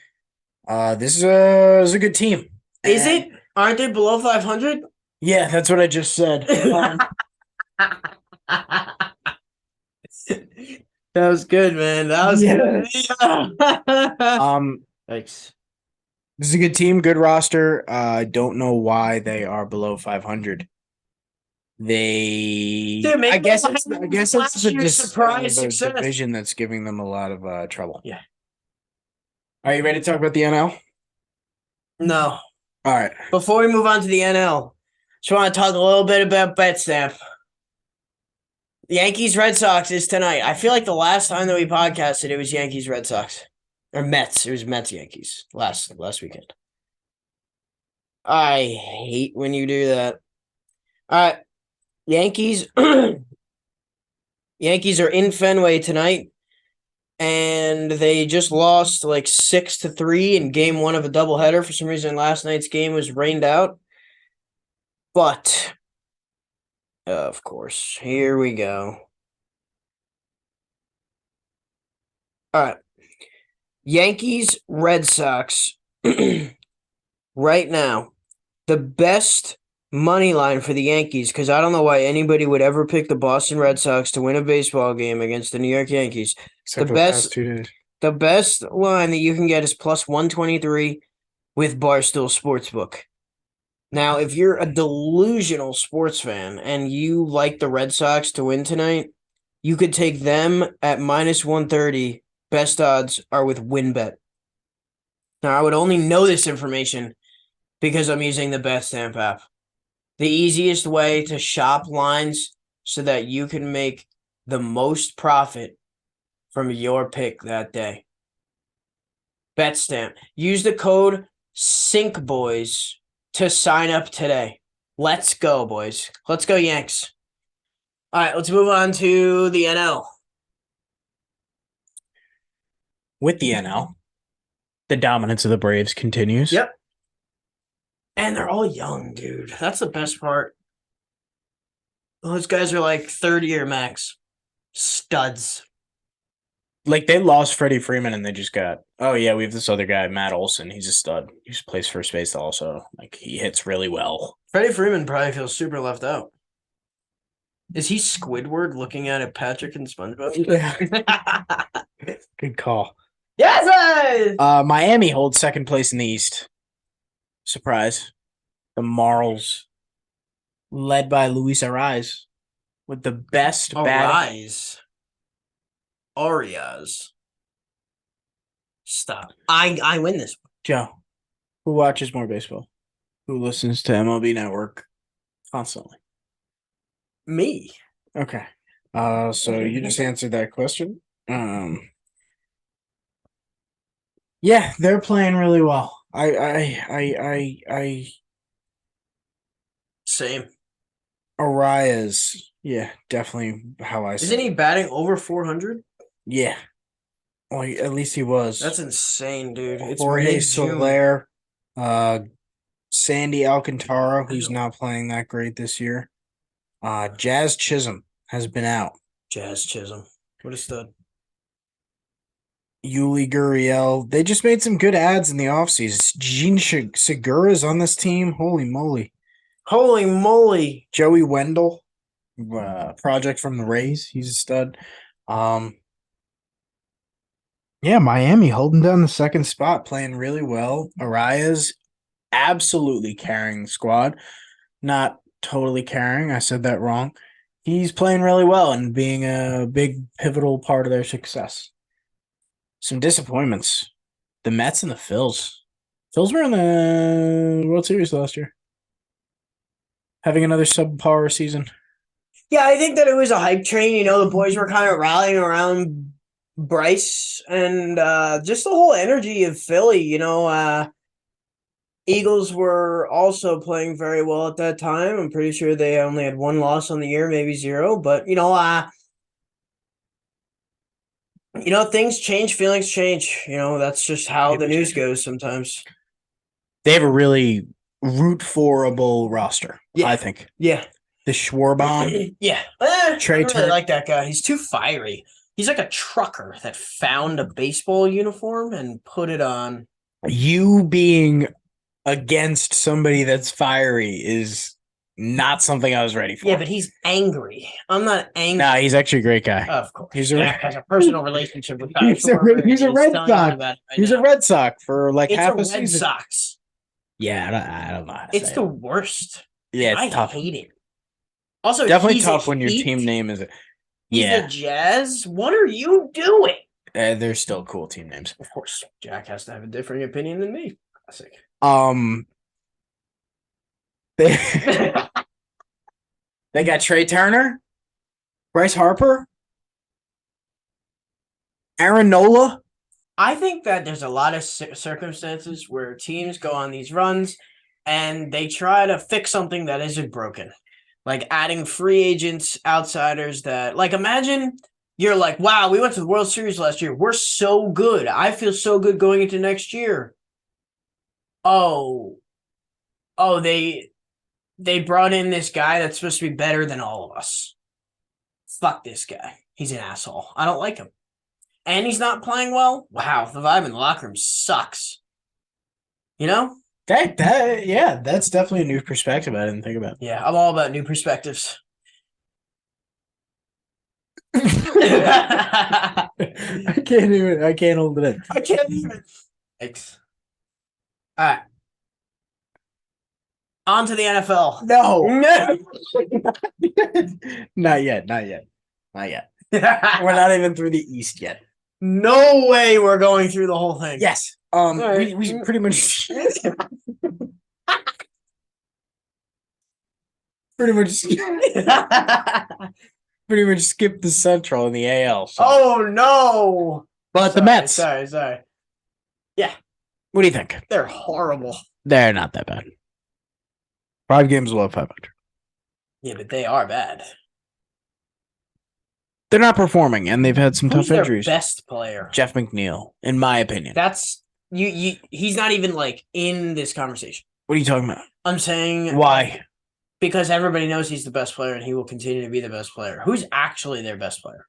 This is a good team.
Is
And-
it? Aren't they below 500?
Yeah, that's what I just said.
That was good, man. That was good. Thanks.
This is a good team, good roster. I don't know why they are below 500. They,
Dude, maybe
I guess
they'll
it's,
have
I guess
last
it's the,
year's surprise
the
success.
division that's giving them a lot of trouble.
Yeah.
Are you ready to talk about the NL?
No.
All right.
Before we move on to the NL, just want to talk a little bit about BetStamp. Yankees Red Sox is tonight. I feel like the last time that we podcasted, it was Yankees Red Sox. Or Mets. It was Mets Yankees last weekend. I hate when you do that. All right. Yankees Yankees are in Fenway tonight. And they just lost like 6-3 in game 1 of a doubleheader. For some reason, last night's game was rained out. But, of course, here we go. All right. Yankees, Red Sox. Right now, the best money line for the Yankees, because I don't know why anybody would ever pick the Boston Red Sox to win a baseball game against the New York Yankees.
Except
The
for
best-
past 2 days.
The best line that you can get is plus 123 with Barstool Sportsbook. Now, if you're a delusional sports fan and you like the Red Sox to win tonight, you could take them at minus 130. Best odds are with WinBet. Now, I would only know this information because I'm using the BetStamp app. The easiest way to shop lines so that you can make the most profit from your pick that day. BetStamp. Use the code Sync boys to sign up today. Let's go, boys. Let's go, Yanks. All right, let's move on to the NL.
With the NL, the dominance of the Braves continues.
Yep. And they're all young, dude. That's the best part. Those guys are like 30-year max. Studs.
Like they lost Freddie Freeman and they just got, oh yeah, we have this other guy, Matt Olson. He's a stud. He just plays first base also. Like he hits really well.
Freddie Freeman probably feels super left out. Is he Squidward looking at Patrick and SpongeBob?
Good call.
Yes!
Miami holds second place in the East. Surprise. The Marlins, led by Luis Ariz, with the best batting.
Arias. Stop. I win this.
Joe, who watches more baseball? Who listens to MLB Network constantly?
Me.
Okay. So you just answered that question. Yeah, they're playing really well.
Same.
Arias, yeah, definitely how I see.
Isn't he batting over 400?
Yeah. Well, at least he was.
That's insane, dude. It's
Jorge
mid-June.
Soler, Sandy Alcantara, who's not playing that great this year. Jazz Chisholm has been out.
Jazz Chisholm. What a stud.
Yuli Gurriel. They just made some good ads in the offseason. Gene Segura's on this team. Holy moly.
Holy moly.
Joey Wendell, project from the Rays. He's a stud. Yeah, Miami holding down the second spot, playing really well. Arias absolutely carrying the squad. Not totally carrying. I said that wrong. He's playing really well and being a big pivotal part of their success. Some disappointments. The Mets and the Phils. Phils were in the World Series last year. Having another subpar season.
Yeah, I think that it was a hype train. You know, the boys were kind of rallying around Bryce and just the whole energy of Philly. You know, Eagles were also playing very well at that time. I'm pretty sure they only had one loss on the year, maybe zero. But, you know, things change, feelings change. You know, that's just how the news goes sometimes.
They have a really root-for-able roster,
Yeah.
I think.
Yeah.
The Schwarber.
Yeah.
Trey
I
Turner.
really like that guy. He's too fiery. He's like a trucker that found a baseball uniform and put it on.
You being against somebody that's fiery is not something I was ready for.
Yeah, but he's angry. I'm not angry.
Nah, he's actually a great guy.
Of course.
He's
has a personal relationship with
He's a Red Sox. He's a Red Sox for like
it's
half
a
a
Red
season.
Sox.
Yeah, I don't know how to
It's
say
the
it.
worst.
Yeah, it's
I
tough.
hate it. Also,
Definitely
he's
tough
a
when your
Heat.
team name is.
He's
Yeah,
the Jazz. What are you doing?
they're still cool team names.
Of course, Jack has to have a different opinion than me. Classic.
They they got Trey Turner, Bryce Harper, Aaron Nola.
I think that there's a lot of circumstances where teams go on these runs and they try to fix something that isn't broken. Like adding free agents, outsiders that, like, imagine you're like, wow, we went to the World Series last year. We're so good. I feel so good going into next year. Oh, they brought in this guy that's supposed to be better than all of us. Fuck this guy. He's an asshole. I don't like him. And he's not playing well. Wow, the vibe in the locker room sucks. You know?
That's definitely a new perspective I didn't think about.
Yeah, I'm all about new perspectives.
I can't hold it in.
I can't even. Thanks. All right. On to the NFL.
No. Not yet. We're not even through the East yet.
No way we're going through the whole thing.
Yes.
Right.
We pretty much pretty much skipped the Central and the AL. So.
Oh no!
But the Mets.
Sorry. Yeah.
What do you think?
They're horrible.
They're not that bad.
They're not that bad. 5 games below 500.
Yeah, but they are bad.
They're not performing, and they've had some
Who's
tough
their
injuries.
best player?
Jeff McNeil, in my opinion.
That's you. He's not even like in this conversation.
What are you talking about?
I'm saying
Why?
because everybody knows he's the best player and he will continue to be the best player. Who's actually their best player?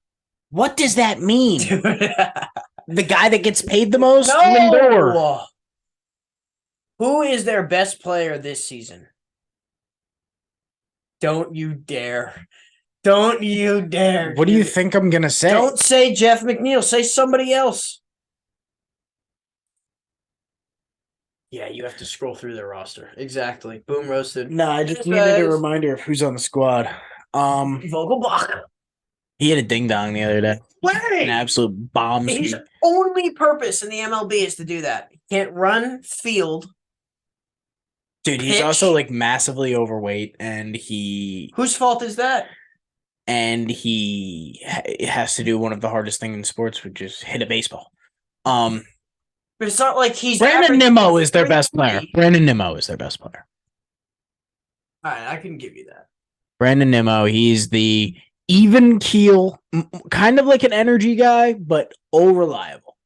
What does that mean?
Dude.
The guy that gets paid the most?
No!
Lindor.
Who is their best player this season? Don't you dare. Don't you dare.
What do you
dude.
think I'm going to say?
Don't say Jeff McNeil. Say somebody else. Yeah, you have to scroll through their roster. Exactly. Boom roasted.
No, I just needed a reminder of who's on the squad.
Vogelbach.
He had a ding-dong the other day. An
Play.
absolute bomb.
His only purpose in the MLB is to do that. He can't run, field.
Dude, he's
pitch.
also like massively overweight, and
Whose fault is that?
he has to do one of the hardest things in sports, which is hit a baseball.
But it's not like he's
Brandon
averaging
Nimmo is their best
330.
player. Brandon Nimmo is their best player.
All right, I can give you that.
Brandon Nimmo, he's the even keel, kind of like an energy guy, but reliable.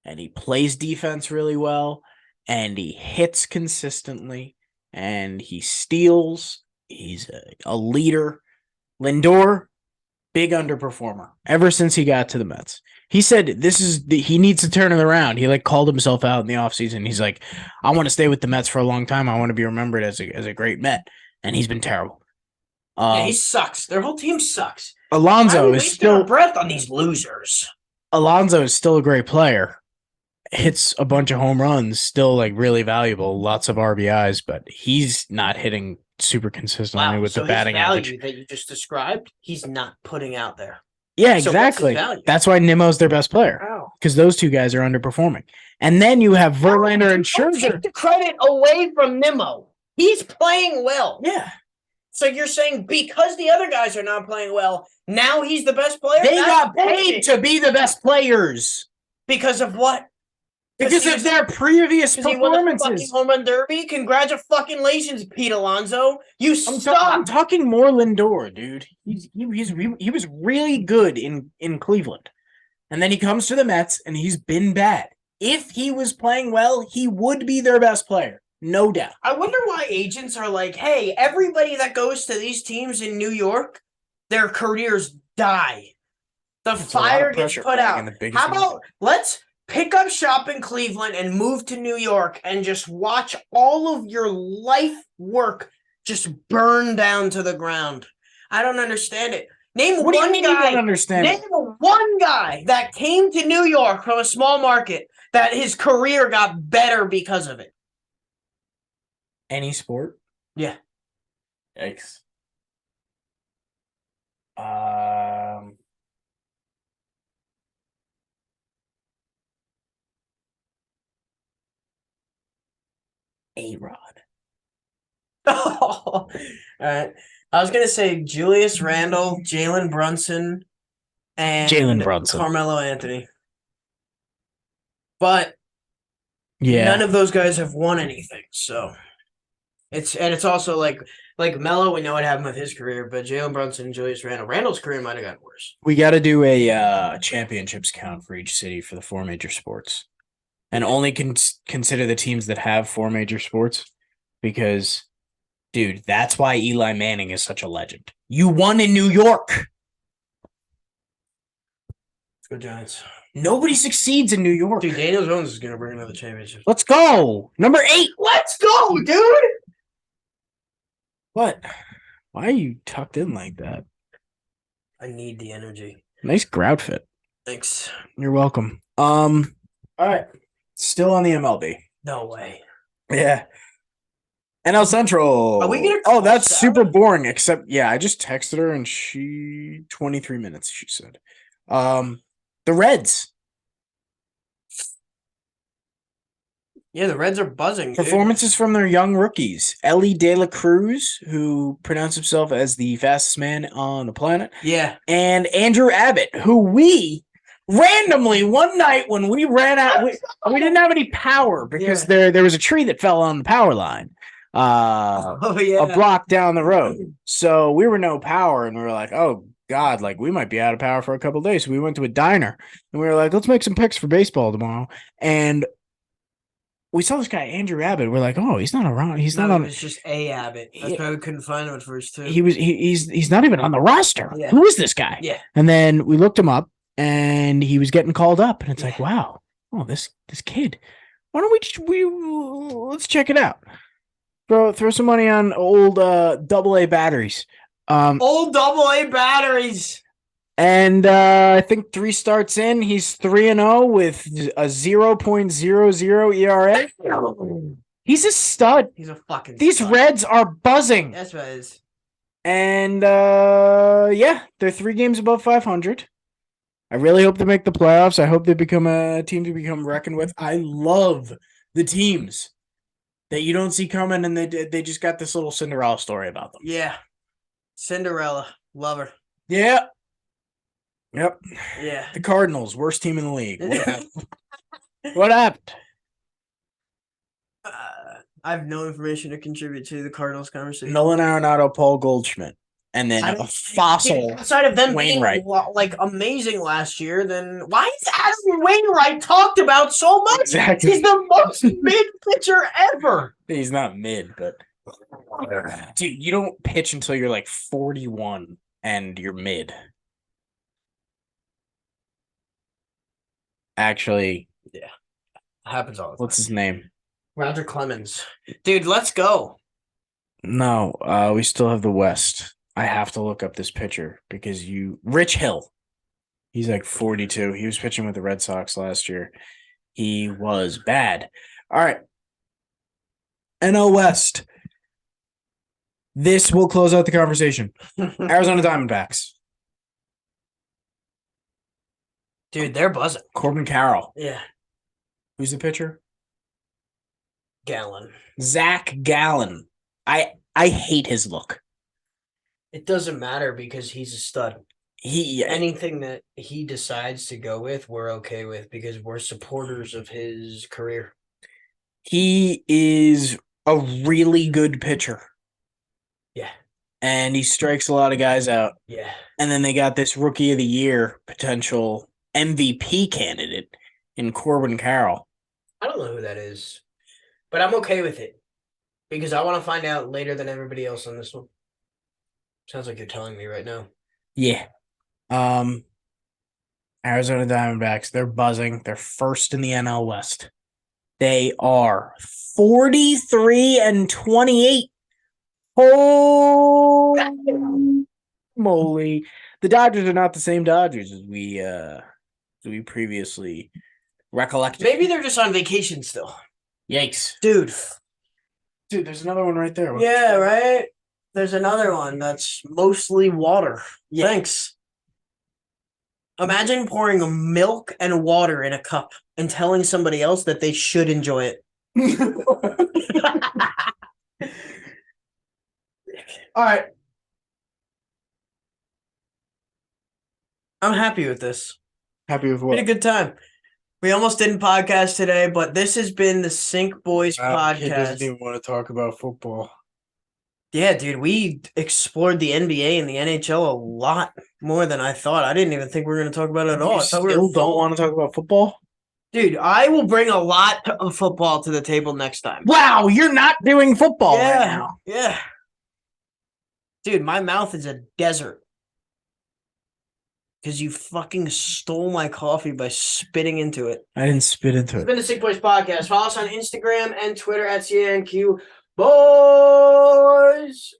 And he plays defense really well, and he hits consistently, and he steals. He's a leader. Lindor, big underperformer ever since he got to the Mets. He said he needs to turn it around. He like called himself out in the offseason. He's like, I want to stay with the Mets for a long time. I want to be remembered as a great Met. And he's been terrible.
Yeah, he sucks. Their whole team sucks.
Alonso
I'm
is
wasting
still
our breath on these losers.
Alonso is still a great player. Hits a bunch of home runs, still like really valuable, lots of RBIs, but he's not hitting super consistently with
so
the batting
his value
average.
that you just described, he's not putting out there.
Yeah,
So what's his
exactly.
value?
That's why Nimmo's their best player,
Wow.
because those two guys are underperforming. And then you have Verlander and
Don't
Scherzer.
take the credit away from Nimmo. He's playing well.
Yeah,
So you're saying because the other guys are not playing well, now he's the best player?
they
That's
got paid
bullshit.
to be the best players
Because of what?
because
he
of
was-
their previous
Because he won the fucking
performances.
home run derby? Congratulations, Pete Alonso. You
I'm
suck.
talking more Lindor, dude. He was really good in Cleveland, and then he comes to the Mets, and he's been bad. If he was playing well, he would be their best player, no doubt.
I wonder why agents are like, hey, everybody that goes to these teams in New York, their careers die. The
It's a lot of
fire gets
pressure
put
playing
out.
in the biggest
How about let's pick up shop in Cleveland and move to New York and just watch all of your life work just burn down to the ground? I don't understand it. Name
What do you
one
mean you
guy.
don't understand?
Name one guy that came to New York from a small market that his career got better because of it.
Any sport?
Yeah.
Yikes. A-Rod.
All right. I was gonna say Julius Randle, Jalen Brunson, and
Jalen Brunson.
Carmelo Anthony. But
Yeah.
none of those guys have won anything. So it's also like Melo, we know what happened with his career, but Jalen Brunson and Julius Randle. Randle's career might have gotten worse.
We got to do a championships count for each city for the 4 major sports, and only consider the teams that have 4 major sports, because, dude, that's why Eli Manning is such a legend. You won in New York.
Let's go Giants.
Nobody succeeds in New York.
Dude, Daniel Jones is gonna bring another championship.
Let's go. Number 8.
Let's go, dude.
What? Why are you tucked in like that?
I need the energy.
Nice grout fit.
Thanks.
You're welcome. All right. Still on the MLB.
No way.
Yeah. NL Central.
Are we gonna
Oh, that's
cross
super
out?
boring. Except, yeah, I just texted her and 23 minutes, she said. The Reds.
Yeah, the Reds are buzzing. Dude.
Performances from their young rookies. Ellie De La Cruz, who pronounced himself as the fastest man on the planet,
Yeah.
and Andrew Abbott, who we Randomly, one night when we ran out, we didn't have any power because there was a tree that fell on the power line.
Oh yeah.
A block down the road. So we were no power, and we were like, oh God, like we might be out of power for a couple of days. So we went to a diner and we were like, let's make some picks for baseball tomorrow. And we saw this guy, Andrew Abbott. We're like, oh, he's not around. He's not on.
It was just a Abbott. That's why we couldn't find him at first too.
He's not even on the roster.
Yeah.
Who is this guy?
Yeah.
And then we looked him up and he was getting called up. And it's like, wow, oh, this kid. Why don't we let's check it out. Throw some money on old AA batteries.
Old AA batteries.
And I think 3 starts in, he's 3-0 with a 0.00 ERA. He's a stud.
He's a fucking
These
stud.
Reds are buzzing.
That's what it is.
And yeah, they're 3 games above 500. I really hope they make the playoffs. I hope they become a team to become reckoned with. I love the teams that you don't see coming, and they just got this little Cinderella story about them.
Yeah. Cinderella. Love her.
Yeah. Yep.
Yeah.
The Cardinals, worst team in the league. What happened?
I have no information to contribute to the Cardinals conversation.
Nolan Arenado, Paul Goldschmidt, and then a fossil.
Outside of them
Wainwright.
being like amazing last year, then why is Adam Wainwright talked about so much?
Exactly.
He's the most mid pitcher ever.
He's not mid, but dude, you don't pitch until you're like 41 and you're mid. Actually,
yeah, happens all the time.
What's his name?
Roger Clemens. Dude, let's go.
No, we still have the West. I have to look up this pitcher because Rich Hill. He's like 42. He was pitching with the Red Sox last year. He was bad. All right. NL West. This will close out the conversation. Arizona Diamondbacks.
Dude, they're buzzing.
Corbin Carroll.
Yeah.
Who's the pitcher?
Gallen.
Zach Gallen. I hate his look.
It doesn't matter because he's a stud. Anything that he decides to go with, we're okay with because we're supporters of his career.
He is a really good pitcher.
Yeah.
And he strikes a lot of guys out.
Yeah.
And then they got this Rookie of the Year potential MVP candidate in Corbin Carroll.
I don't know who that is, but I'm okay with it because I want to find out later than everybody else on this one. Sounds like you're telling me right now.
Yeah. Arizona Diamondbacks, they're buzzing. They're first in the NL West. They are 43-28. Holy moly. The Dodgers are not the same Dodgers as we previously recollected.
Maybe they're just on vacation still.
Yikes.
Dude,
there's another one right there.
Yeah, right? There's another one that's mostly water.
Yeah.
Thanks. Imagine pouring milk and water in a cup and telling somebody else that they should enjoy it. All right. I'm happy with this.
Happy with
We
what?
had a good time. We almost didn't podcast today, but this has been the Sync Boys
Kid
podcast.
doesn't even want to talk about football.
Yeah, dude, we explored the NBA and the NHL a lot more than I thought. I didn't even think we were going to talk about it at all.
You still don't want to talk about football?
Dude, I will bring a lot of football to the table next time.
Wow, you're not doing football right now.
Yeah. Dude, my mouth is a desert. Because you fucking stole my coffee by spitting into it.
I didn't spit into
It's
it.
been the Sick Boys Podcast. Follow us on Instagram and Twitter at CNQ Boys.